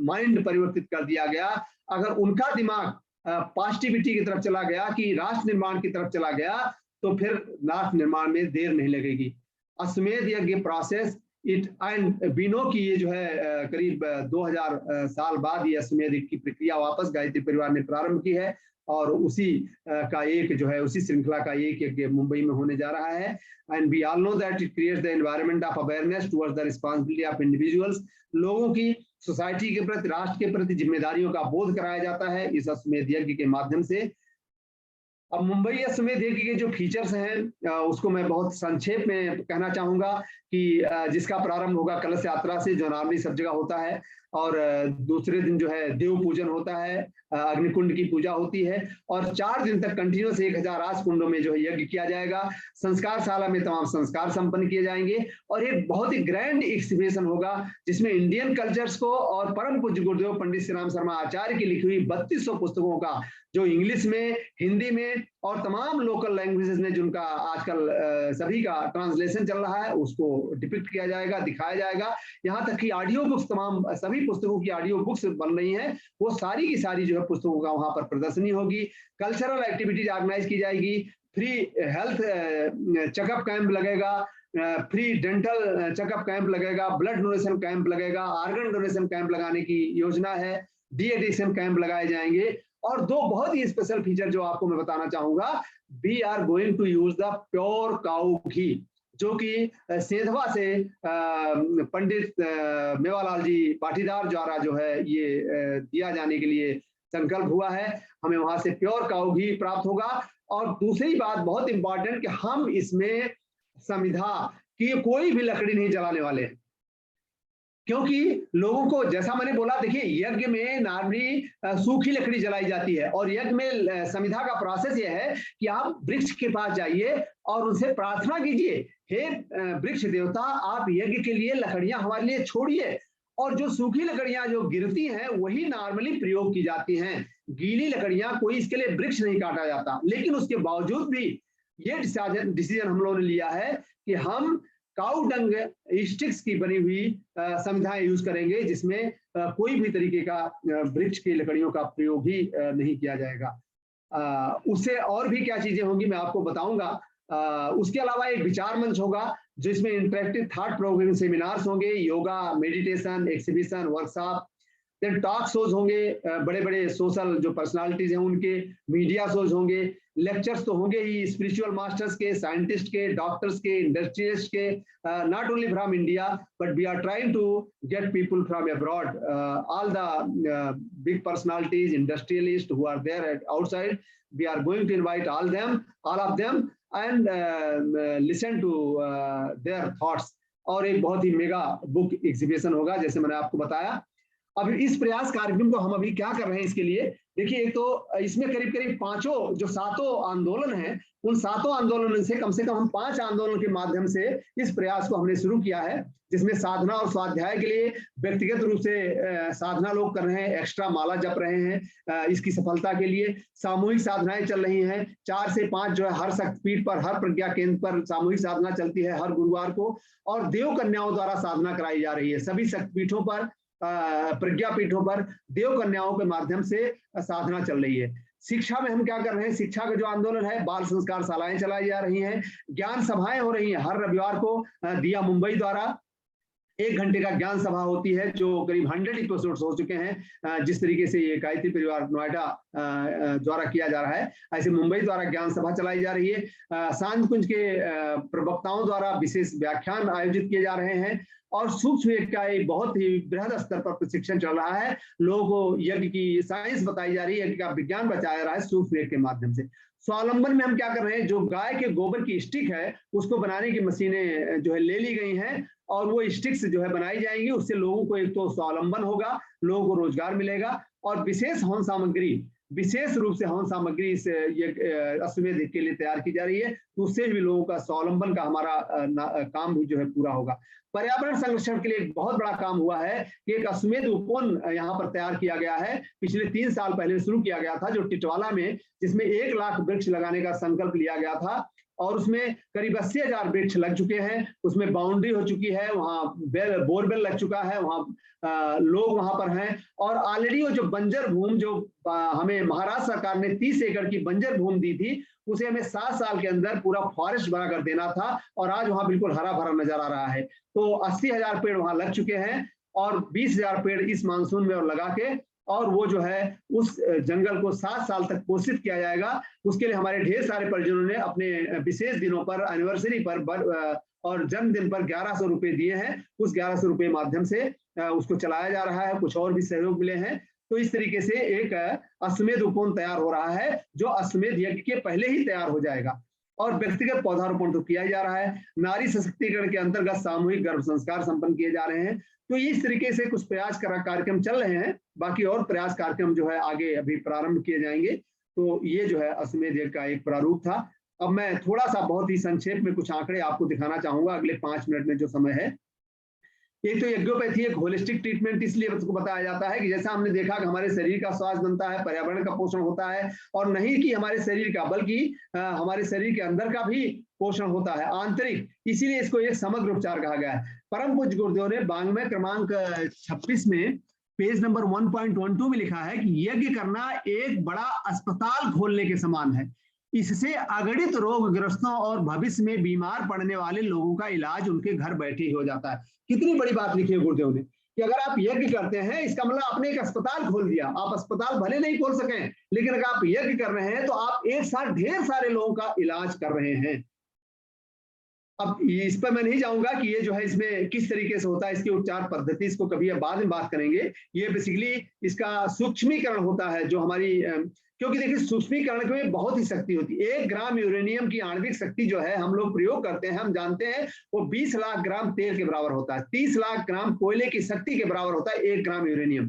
माइंड परिवर्तित कर दिया गया, अगर उनका दिमाग पॉजिटिविटी की तरफ चला गया, कि राष्ट्र निर्माण की तरफ चला गया, तो फिर राष्ट्र निर्माण में देर नहीं लगेगी। अश्वमेध यज्ञ process it and we know कि ये जो है करीब 2000 साल बाद ये अश्वमेध की प्रक्रिया वापस गायत्री परिवार ने प्रारंभ की है, और उसी का एक जो है, उसी श्रृंखला का एक यज्ञ मुंबई में होने जा रहा है। And we all know that it creates the environment of awareness towards the responsibility of individuals, लोगों की, सोसाइटी के प्रति, राष्ट्र के प्रति जिम्मेदारियों का बोध कराया जाता है इस अश्वमेध यज्ञ के माध्यम से। अब मुंबई अश्वमेध यज्ञ के जो फीचर्स हैं उसको मैं बहुत संक्षेप में कहना चाहूंगा कि जिसका प्रारंभ होगा कलश यात्रा से, जो नॉर्मली सब जगह होता है, और दूसरे दिन जो है देव पूजन होता है, अग्निकुंड की पूजा होती है, और 4 दिन तक कंटिन्यूस 1000 रास कुंडों में जो है यज्ञ किया जाएगा। संस्कार शाला में तमाम संस्कार संपन्न किए जाएंगे, और एक बहुत ही ग्रैंड एक्सिबिशन होगा जिसमें इंडियन कल्चर्स को और परम पूज्य गुरुदेव पंडित श्री राम शर्मा आचार्य की लिखी हुई 3200 पुस्तकों का, जो इंग्लिश में, हिंदी में और तमाम लोकल लैंग्वेजेस में जिनका आजकल सभी का ट्रांसलेशन चल रहा है, उसको डिपिक्ट किया जाएगा, दिखाया जाएगा। यहाँ तक कि ऑडियो बुक्स, तमाम सभी पुस्तकों की ऑडियो बुक्स बन रही हैं, वो सारी की सारी जो है पुस्तकों का वहां पर प्रदर्शनी होगी। कल्चरल एक्टिविटीज ऑर्गेनाइज की जाएगी, फ्री हेल्थ चेकअप कैंप लगेगा, फ्री डेंटल चेकअप कैंप लगेगा, ब्लड डोनेशन कैंप लगेगा, ऑर्गन डोनेशन कैंप लगाने की योजना है, डी एडिक्शन कैंप लगाए जाएंगे। और 2 बहुत ही स्पेशल फीचर जो आपको मैं बताना चाहूंगा, we are going to use the pure cow ghee, जो कि सेंधवा से पंडित मेवालाल जी पाटीदार द्वारा जो है ये दिया जाने के लिए संकल्प हुआ है। हमें वहां से प्योर काउ घी प्राप्त होगा। और दूसरी बात बहुत इंपॉर्टेंट कि हम इसमें समिधा की कोई भी लकड़ी नहीं जलाने वाले हैं, क्योंकि लोगों को, जैसा मैंने बोला, देखिए यज्ञ में नॉर्मली सूखी लकड़ी जलाई जाती है, और यज्ञ में समिधा का प्रोसेस यह है कि आप वृक्ष के पास जाइए और उनसे प्रार्थना कीजिए, हे वृक्ष देवता, आप यज्ञ के लिए लकड़ियां हमारे लिए छोड़िए। और जो सूखी लकड़ियां जो गिरती हैं वही नॉर्मली प्रयोग की जाती हैं, गीली लकड़ियां कोई इसके लिए वृक्ष नहीं काटा जाता। लेकिन उसके बावजूद भी ये डिसीजन हम लोगों ने लिया है कि हम काउ डंग स्टिक्स की बनी हुई समिधाएं यूज करेंगे, जिसमें कोई भी तरीके का वृक्ष की लकड़ियों का प्रयोग ही नहीं किया जाएगा। उससे और भी क्या चीजें होंगी मैं आपको बताऊंगा। उसके अलावा एक विचार मंच होगा जिसमें इंटरेक्टिव थॉट प्रोग्राम सेमिनार्स होंगे, yoga, meditation, exhibition, workshop, then talk shows होंगे, बड़े बड़े सोशल जो पर्सनालिटीज हैं उनके, मीडिया शोज होंगे, लेक्चर्स तो होंगे ही, स्पिरिचुअल मास्टर्स के, साइंटिस्ट के, डॉक्टर्स के, इंडस्ट्रियलिस्ट के, not only from India but we are trying to get people from abroad, all the big personalities, industrialist who are there outside, we are going to invite all of them and listen to their thoughts। और एक बहुत ही mega book exhibition होगा, जैसे मैंने आपको बताया। अब इस प्रयास कार्यक्रम को हम अभी क्या कर रहे हैं इसके लिए, देखिए, एक तो इसमें करीब करीब 7 आंदोलन हैं, उन 7 आंदोलन से कम हम 5 आंदोलन के माध्यम से इस प्रयास को हमने शुरू किया है, जिसमें साधना और स्वाध्याय के लिए व्यक्तिगत रूप से साधना लोग कर रहे हैं, एक्स्ट्रा माला जप रहे हैं। इसकी सफलता के लिए सामूहिक साधनाएं चल रही हैं, 4 से 5 जो है हर शक्तिपीठ पर, हर प्रज्ञा केंद्र पर सामूहिक साधना चलती है हर गुरुवार को, और देव कन्याओं द्वारा साधना कराई जा रही है। सभी शक्तिपीठों पर, प्रज्ञा पीठों पर देव कन्याओं के माध्यम से साधना चल रही है। शिक्षा में हम क्या कर रहे हैं, शिक्षा का जो आंदोलन है, बाल संस्कार शालाएं चलाई जा रही हैं, ज्ञान सभाएं हो रही हैं। हर रविवार को दिया मुंबई द्वारा 1 घंटे का ज्ञान सभा होती है, जो करीब 100 एपिसोड्स हो चुके हैं। जिस तरीके से ये गायत्री परिवार नोएडा द्वारा किया जा रहा है, ऐसे मुंबई द्वारा ज्ञान सभा चलाई जा रही है। शांत कुंज के प्रवक्ताओं द्वारा विशेष व्याख्यान आयोजित किए जा रहे हैं, और सूक्ष्म यज्ञ का एक बहुत ही बृहद स्तर पर प्रशिक्षण चल रहा है। लोगों को यज्ञ की साइंस बताई जा रही है, यज्ञ का विज्ञान बताया जा रहा है सूक्ष्म यज्ञ के माध्यम से। स्वावलंबन में हम क्या कर रहे हैं, जो गाय के गोबर की स्टिक है उसको बनाने की मशीनें जो है ले ली गई हैं, और वो स्टिक्स जो है बनाई जाएंगी। उससे लोगों को एक तो स्वावलंबन होगा, लोगों को रोजगार मिलेगा, और विशेष हवन सामग्री, विशेष रूप से हवन सामग्री इस अश्वमेध के लिए तैयार की जा रही है, तो उससे भी लोगों का स्वावलंबन का हमारा काम भी जो है पूरा होगा। पर्यावरण संरक्षण के लिए एक बहुत बड़ा काम हुआ है कि एक अश्वमेध उपवन यहाँ पर तैयार किया गया है, पिछले 3 साल पहले शुरू किया गया था, जो टिटवाला में, जिसमें 1 लाख वृक्ष लगाने का संकल्प लिया गया था, और उसमें करीब 80,000 वृक्ष लग चुके हैं। उसमें बाउंड्री हो चुकी है, वहाँ बोरवेल लग चुका है, वहाँ लोग वहां पर हैं, और ऑलरेडी वो जो बंजर भूमि जो हमें महाराष्ट्र सरकार ने 30 एकड़ की बंजर भूमि दी थी, उसे हमें 7 साल के अंदर पूरा फॉरेस्ट बना कर देना था, और आज वहां बिल्कुल हरा भरा नजर आ रहा है। तो 80,000 पेड़ वहां लग चुके हैं, और 20,000 पेड़ इस मानसून में और लगा के, और वो जो है उस जंगल को 7 साल तक पोषित किया जाएगा। उसके लिए हमारे ढेर सारे परिजनों ने अपने विशेष दिनों पर, एनिवर्सरी पर और जन्मदिन पर 1100 रुपए दिए हैं। उस 1100 रुपए माध्यम से उसको चलाया जा रहा है। कुछ और भी सहयोग मिले हैं, तो इस तरीके से एक अश्वमेध उपवन तैयार हो रहा है, जो अश्वमेध यज्ञ के पहले ही तैयार हो जाएगा। और व्यक्तिगत पौधारोपण तो किया ही जा रहा है। नारी सशक्तिकरण के अंतर्गत सामूहिक गर्भ संस्कार संपन्न किए जा रहे हैं। तो इस तरीके से कुछ प्रयास कार्यक्रम चल रहे हैं। बाकी और प्रयास कार्यक्रम जो है आगे अभी प्रारंभ किए जाएंगे। तो ये जो है अश्वमेध यज्ञ का एक प्रारूप था। अब मैं थोड़ा सा बहुत ही संक्षेप में कुछ आंकड़े आपको दिखाना चाहूंगा अगले 5 मिनट में जो समय है। एक तो यज्ञोपैथी एक होलिस्टिक ट्रीटमेंट इसलिए उसको बताया जाता है कि जैसा हमने देखा कि हमारे शरीर का स्वास्थ्य बनता है, पर्यावरण का पोषण होता है, और नहीं कि हमारे शरीर का बल्कि हमारे शरीर के अंदर का भी पोषण होता है, आंतरिक। इसीलिए इसको एक समग्र उपचार कहा गया है। परम पूज्य गुरुदेव ने वाङ्मय क्रमांक 26 में पेज नंबर 1.12 में लिखा है कि यज्ञ करना एक बड़ा अस्पताल खोलने के समान है। इससे अगणित रोगग्रस्तों और भविष्य में बीमार पड़ने वाले लोगों का इलाज उनके घर बैठे ही हो जाता है। कितनी बड़ी बात लिखी है गुरुदेव ने कि अगर आप यज्ञ करते हैं, इसका मतलब आपने एक अस्पताल खोल दिया। आप अस्पताल भले नहीं खोल सकें, लेकिन अगर आप यज्ञ कर रहे हैं तो आप एक साथ ढेर सारे लोगों का इलाज कर रहे हैं। अब इस पर मैं नहीं जाऊंगा कि ये जो है इसमें किस तरीके से होता है, इसकी उपचार पद्धति, इसको कभी बाद में बात करेंगे। ये बेसिकली इसका सूक्ष्मीकरण होता है, जो हमारी क्योंकि देखिए सूक्ष्मीकरण में बहुत ही शक्ति होती है। 1 ग्राम यूरेनियम की आणविक शक्ति जो है हम लोग प्रयोग करते हैं, हम जानते हैं वो 20 लाख ग्राम तेल के बराबर होता है, 30 लाख ग्राम कोयले की शक्ति के बराबर होता है 1 ग्राम यूरेनियम।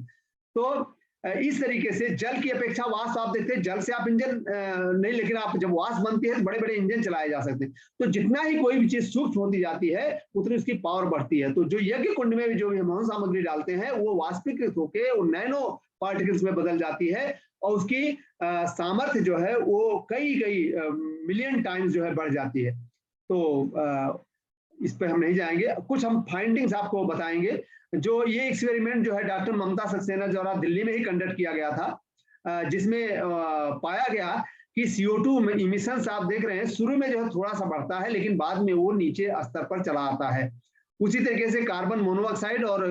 तो इस तरीके से जल की अपेक्षा वाष्प, आप देखते हैं जल से आप इंजन नहीं, लेकिन आप जब वाष्प बनती है तो बड़े बड़े इंजन चलाए जा सकते हैं। तो जितना ही कोई भी चीज सूक्ष्म होती जाती है उतनी उसकी पावर बढ़ती है। तो जो यज्ञ कुंड में भी जो भी हम सामग्री डालते हैं वो वाष्पीकृत होकर वो नैनो पार्टिकल्स में बदल जाती है, और उसकी सामर्थ्य जो है वो कई मिलियन टाइम्स जो है बढ़ जाती है। तो इस पे हम नहीं जाएंगे, कुछ हम फाइंडिंग्स आपको बताएंगे। जो ये एक्सपेरिमेंट जो है डॉक्टर ममता सक्सेना द्वारा दिल्ली में ही कंडक्ट किया गया था, जिसमें पाया गया कि CO2 इमिशंस आप देख रहे हैं शुरू में जो है थोड़ा सा बढ़ता है, लेकिन बाद में वो नीचे स्तर पर चला आता है। उसी तरीके से कार्बन मोनोऑक्साइड और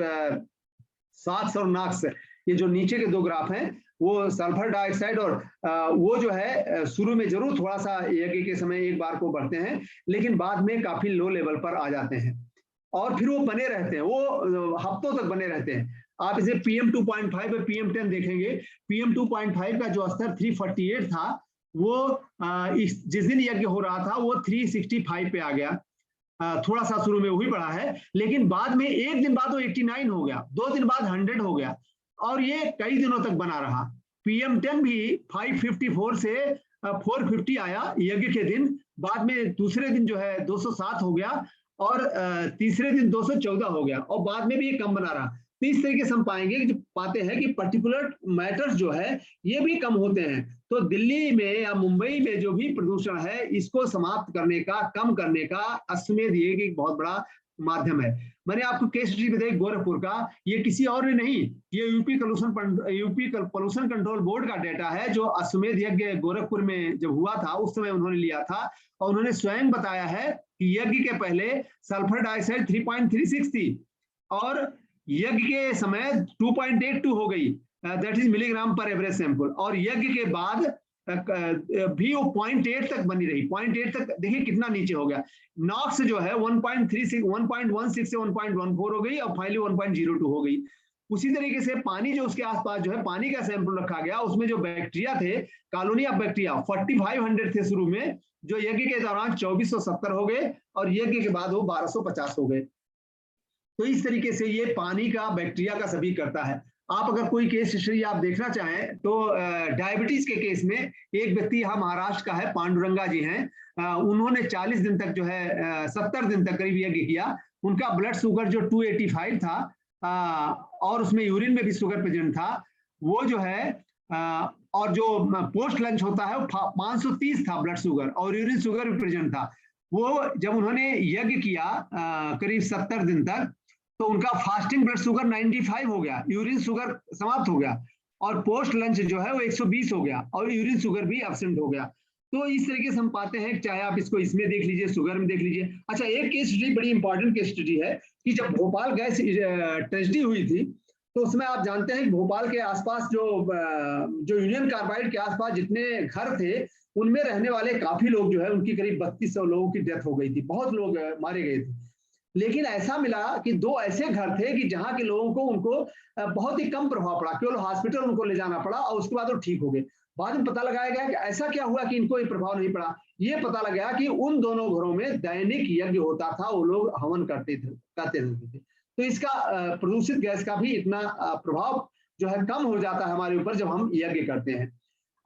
साक्स और नॉक्स, ये जो नीचे के 2 ग्राफ हैं, वो सल्फर डाइऑक्साइड और वो जो है शुरू में जरूर थोड़ा सा यज्ञ के समय एक बार को बढ़ते हैं, लेकिन बाद में काफी लो लेवल पर आ जाते हैं और फिर वो बने रहते हैं, वो हफ्तों तक बने रहते हैं। आप इसे PM 2.5 और PM 10 देखेंगे। PM 2.5 का जो स्तर 348 था, वो जिस दिन यज्ञ हो रहा था वो 365 पे आ गया। थोड़ा सा शुरू में वही बढ़ा है, लेकिन बाद में एक दिन बाद वो 89 हो गया, 2 दिन बाद 100 हो गया, और ये कई दिनों तक बना रहा। PM 10 भी 554 से 450 आया यज्ञ के दिन, बाद में दूसरे दिन जो है 207 हो गया, और तीसरे दिन 214 हो गया, और बाद में भी ये कम बना रहा। तो इस तरीके से हम पाएंगे कि पाते हैं कि पर्टिकुलर मैटर्स जो है ये भी कम होते हैं। तो दिल्ली में या मुंबई में जो भी प्रदूषण है, इसको समाप्त करने का, कम करने का अश्वमेध यज्ञ एक बहुत बड़ा माध्यम है। मैंने आपको केस स्टडी बताई गोरखपुर का, ये किसी और ने नहीं, ये यूपी पोल्यूशन कंट्रोल बोर्ड का डेटा है, जो अश्वमेध यज्ञ गोरखपुर में जब हुआ था उस समय उन्होंने लिया था, और उन्होंने स्वयं बताया है कि यज्ञ के पहले सल्फर डाइऑक्साइड 3.36 थी और यज्ञ के समय 2.82 हो गई, दैट इज मिलीग्राम पर एवरेज सैंपल, और यज्ञ के बाद भी वो 0.8 तक बनी रही। 0.8 तक देखिए कितना नीचे हो गया। नॉक्स जो है 1.36 1.16 से 1.14 हो गई, और फाइनली 1.02 हो गई। उसी तरीके से पानी जो उसके आसपास जो है पानी का सैंपल रखा गया, उसमें जो बैक्टीरिया थे, कॉलोनी ऑफ बैक्टीरिया 4500 थे शुरू में, जो यज्ञ के दौरान 2470 हो गए, और यज्ञ के बाद वो 1250 हो गए। तो इस तरीके से ये पानी का, बैक्टीरिया का सभी करता है। आप अगर कोई केस हिस्ट्री आप देखना चाहें तो डायबिटीज के केस में एक व्यक्ति यहाँ महाराष्ट्र का है, पांडुरंगा जी हैं, उन्होंने 40 दिन तक जो है 70 दिन तक करीब यज्ञ किया। उनका ब्लड शुगर जो 285 था, और उसमें यूरिन में भी शुगर प्रेजेंट था, वो जो है और जो पोस्ट लंच होता है वो 530 था ब्लड शुगर, और यूरिन शुगर भी प्रेजेंट था। वो जब उन्होंने यज्ञ किया करीब 70 दिन तक, तो उनका फास्टिंग ब्लड शुगर 95 हो गया, यूरिन शुगर समाप्त हो गया, और पोस्ट लंच जो है वो 120 हो गया, और यूरिन शुगर भी एब्सेंट हो गया। तो इस तरीके से हम पाते हैं, चाहे आप इसको इसमें देख लीजिए, शुगर में देख लीजिए। अच्छा, एक केस स्टडी बड़ी इंपॉर्टेंट केस स्टडी है कि जब भोपाल गैस ट्रेजेडी हुई थी, तो उसमें आप जानते हैं कि भोपाल के आसपास जो यूनियन कार्बाइड के आसपास जितने घर थे, उनमें रहने वाले काफी लोग जो है, उनकी करीब 3200 लोगों की डेथ हो गई थी, बहुत लोग मारे गए थे। लेकिन ऐसा मिला कि 2 ऐसे घर थे कि जहां के लोगों को उनको बहुत ही कम प्रभाव पड़ा, केवल हॉस्पिटल उनको ले जाना पड़ा और उसके बाद वो ठीक हो गए। बाद में पता लगाया गया कि ऐसा क्या हुआ कि इनको ये प्रभाव नहीं पड़ा। ये पता लगा कि उन दोनों घरों में दैनिक यज्ञ होता था, वो लोग हवन करते रहते थे। तो इसका प्रदूषित गैस का भी इतना प्रभाव जो है कम हो जाता है हमारे ऊपर जब हम यज्ञ करते हैं।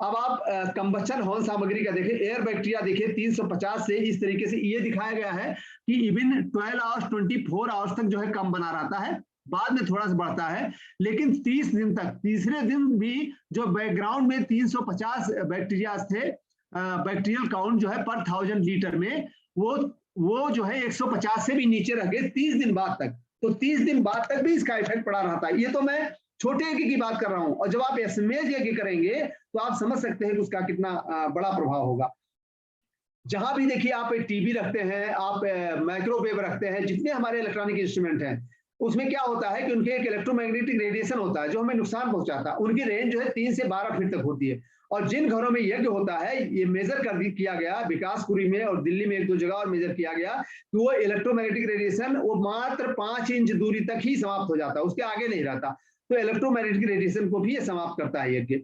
अब आप कंबस्चन हवन सामग्री का देखें, एयर बैक्टीरिया देखिए 350 से इस तरीके से ये दिखाया गया है कि इवन 12 आवर्स 24 आवर्स तक जो है कम बना रहता है, बाद में थोड़ा सा बढ़ता है, लेकिन 30 दिन तक, तीसरे दिन भी जो बैकग्राउंड में 350 बैक्टीरिया थे, बैक्टीरियल काउंट जो है पर 1000 लीटर में वो जो है 150 से भी नीचे रह गए 30 दिन बाद तक। तो 30 दिन बाद तक भी इसका इफेक्ट पड़ा रहता है। ये तो मैं छोटे यज्ञ की बात कर रहा हूं, और जब आप एसमेज यज्ञ करेंगे तो आप समझ सकते हैं कि उसका कितना बड़ा प्रभाव होगा। जहां भी देखिए आप एक टीवी रखते हैं, आप माइक्रोवेव रखते हैं, जितने हमारे इलेक्ट्रॉनिक इंस्ट्रूमेंट हैं, उसमें क्या होता है कि उनके एक इलेक्ट्रोमैग्नेटिक रेडिएशन होता है जो हमें नुकसान पहुंचाता है। उनकी रेंज जो है 3 से 12 फीट तक होती है। और जिन घरों में यज्ञ होता है, ये मेजर किया गया विकासपुरी में और दिल्ली में 1-2 जगह और मेजर किया गया कि वो इलेक्ट्रोमैग्नेटिक रेडिएशन वो मात्र 5 इंच दूरी तक ही समाप्त हो जाता है, उसके आगे नहीं रहता। तो इलेक्ट्रोमैग्नेटिक रेडिएशन को भी ये समाप्त करता है यज्ञ।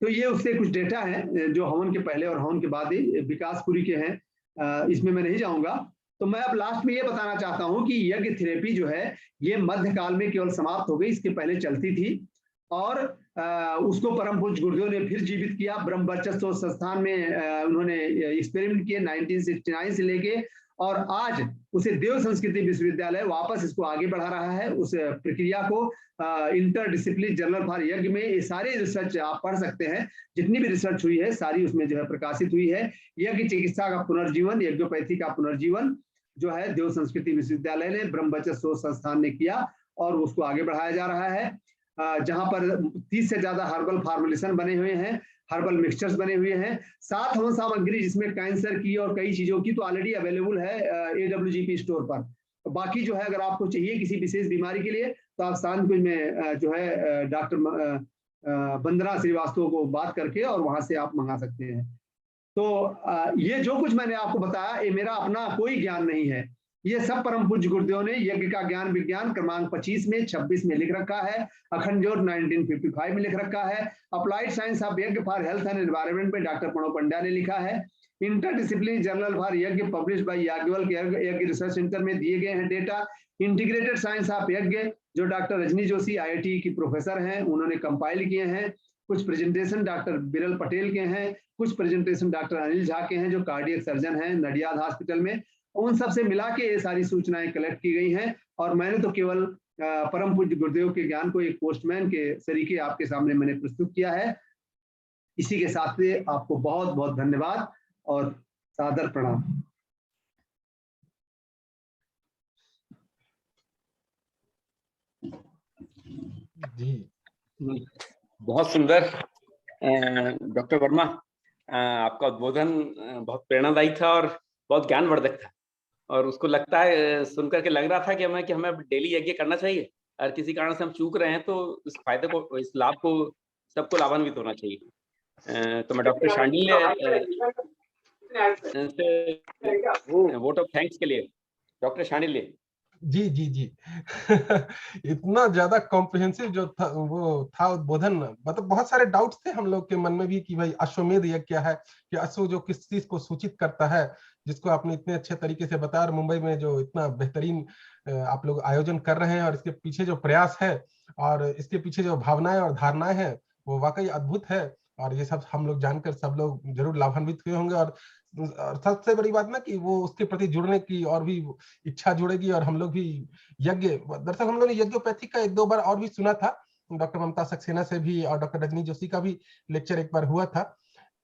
तो ये उससे कुछ डेटा है जो हवन के पहले और हवन के बाद ही विकासपुरी के हैं, इसमें मैं नहीं जाऊंगा। तो मैं अब लास्ट में ये बताना चाहता हूं कि यज्ञ थेरेपी जो है ये मध्यकाल में केवल समाप्त हो गई, इसके पहले चलती थी और उसको परम पूज्य गुरुदेव ने फिर जीवित किया। ब्रह्म वर्चस्व संस्थान में उन्होंने एक्सपेरिमेंट किए 1969 से लेके, और आज उसे देव संस्कृति विश्वविद्यालय वापस इसको आगे बढ़ा रहा है। उस प्रक्रिया को इंटर डिसिप्लिन जर्नल फॉर यज्ञ में ये सारे रिसर्च आप पढ़ सकते हैं, जितनी भी रिसर्च हुई है सारी उसमें जो है प्रकाशित हुई है। यज्ञ चिकित्सा का पुनर्जीवन, यज्ञोपैथी का पुनर्जीवन जो है देव संस्कृति विश्वविद्यालय ने, ब्रह्म वर्चस्व संस्थान ने किया और उसको आगे बढ़ाया जा रहा है। जहां पर 30 से ज्यादा हर्बल फार्मुलेशन बने हुए हैं, हर्बल मिक्सचर्स बने हुए हैं, 7 हवन सामग्री जिसमें कैंसर की और कई चीजों की तो ऑलरेडी अवेलेबल है AWGP स्टोर पर। बाकी जो है अगर आपको चाहिए किसी विशेष बीमारी के लिए तो आप शांतकुंज में जो है डॉक्टर वंदना श्रीवास्तव को बात करके और वहां से आप मंगा सकते हैं। तो ये जो कुछ मैंने आपको बताया ये मेरा अपना कोई ज्ञान नहीं है, ये सब परम पूज्य गुरुदेव ने यज्ञ का ज्ञान विज्ञान क्रमांक 25 में 26 में लिख रखा है, अखंड ज्योत 1955 में लिख रखा है, अप्लाइड साइंस ऑफ यज्ञ फॉर हेल्थ एंड एनवायरनमेंट में डॉक्टर प्रणव पंड्या ने लिखा है, इंटरडिसिप्लिनरी जर्नल फॉर यज्ञ पब्लिश बाय याज्ञवल्क्य यज्ञ रिसर्च सेंटर में दिए गए हैं डेटा। इंटीग्रेटेड साइंस ऑफ यज्ञ जो डॉक्टर रजनी जोशी IIT की प्रोफेसर हैं उन्होंने कंपाइल किए हैं। कुछ प्रेजेंटेशन डॉक्टर बिरल पटेल के हैं, कुछ प्रेजेंटेशन डॉक्टर अनिल झा के हैं जो कार्डियक सर्जन हैं नडियाद हॉस्पिटल में। उन सब से मिला के ये सारी सूचनाएं कलेक्ट की गई हैं और मैंने तो केवल परम पूज्य गुरुदेव के ज्ञान को एक पोस्टमैन के तरीके आपके सामने मैंने प्रस्तुत किया है। इसी के साथ में आपको बहुत बहुत धन्यवाद और सादर प्रणाम। जी बहुत सुंदर डॉक्टर वर्मा, आपका उद्बोधन बहुत प्रेरणादायी था और बहुत ज्ञानवर्धक था और उसको लगता है सुनकर के लग रहा था कि हमें डेली यज्ञ करना चाहिए और किसी कारण से हम चूक रहे हैं तो इस फायदे को, इस लाभ को सबको लाभान्वित होना चाहिए। तो मैं doctor Shandilya vote of thanks के लिए डॉक्टर शांडिल्य जी जी जी इतना ज्यादा कॉम्प्रिहेंसिव जो था वो था उद्बोधन, मतलब बहुत सारे डाउट्स थे हम लोग के मन में भी कि भाई अश्वमेध यज्ञ क्या है, कि अश्व जो किस चीज को सूचित करता है, जिसको आपने इतने अच्छे तरीके से बताया और मुंबई में जो इतना बेहतरीन आप लोग आयोजन कर रहे हैं और इसके पीछे जो प्रयास है और इसके पीछे जो भावनाएं और धारणाएं हैं वो वाकई अद्भुत है। और ये सब हम लोग जानकर सब लोग जरूर लाभान्वित हुए होंगे और सबसे बड़ी बात ना कि वो उसके प्रति जुड़ने की और भी इच्छा जुड़ेगी और हम लोग भी यज्ञ, दरअसल हम लोग ने यज्ञोपैथी का 1-2 बार और भी सुना था, डॉक्टर ममता सक्सेना से भी और डॉक्टर रजनी जोशी का भी लेक्चर एक बार हुआ था,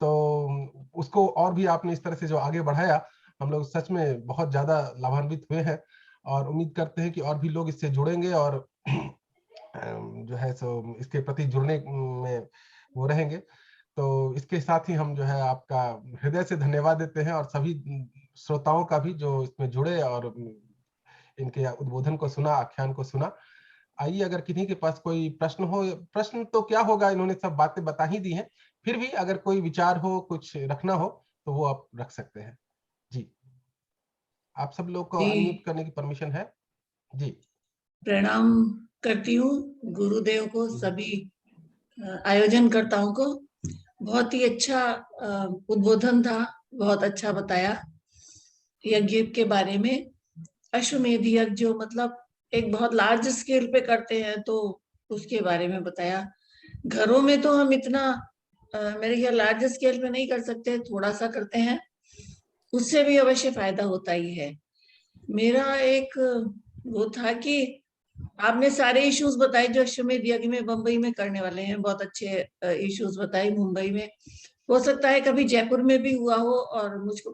तो उसको और भी आपने इस तरह से जो आगे बढ़ाया, हम लोग सच में बहुत ज्यादा लाभान्वित हुए हैं और उम्मीद करते हैं कि और भी लोग इससे जुड़ेंगे और जो है सो इसके प्रति जुड़ने में वो रहेंगे। तो इसके साथ ही हम जो है आपका हृदय से धन्यवाद देते हैं और सभी श्रोताओं का भी जो इसमें जुड़े और इनके उद्बोधन को सुना, आख्यान को सुना। आइए अगर किन्हीं के पास कोई प्रश्न हो, प्रश्न तो क्या होगा, इन्होंने सब बातें बता ही दी हैं, फिर भी अगर कोई विचार हो, कुछ रखना हो तो वो आप रख सकते हैं। जी, आप सब लोग को अनम्यूट करने की परमिशन है। जी प्रणाम करती हूँ गुरुदेव को, सभी आयोजनकर्ताओं को। बहुत ही अच्छा उद्बोधन था, बहुत अच्छा बताया यज्ञ के बारे में। अश्वमेध यज्ञ जो मतलब एक बहुत लार्ज स्केल पे करते हैं, तो उसके बारे में बताया। घरों में तो हम इतना मेरे ख्याल लार्ज स्केल पे नहीं कर सकते, थोड़ा सा करते हैं, उससे भी अवश्य फायदा होता ही है। मेरा एक वो था कि आपने सारे इश्यूज बताए जो अश्वमेध यज्ञ में बम्बई में करने वाले हैं, बहुत अच्छे इश्यूज बताए। मुंबई में हो सकता है कभी जयपुर में भी हुआ हो और मुझको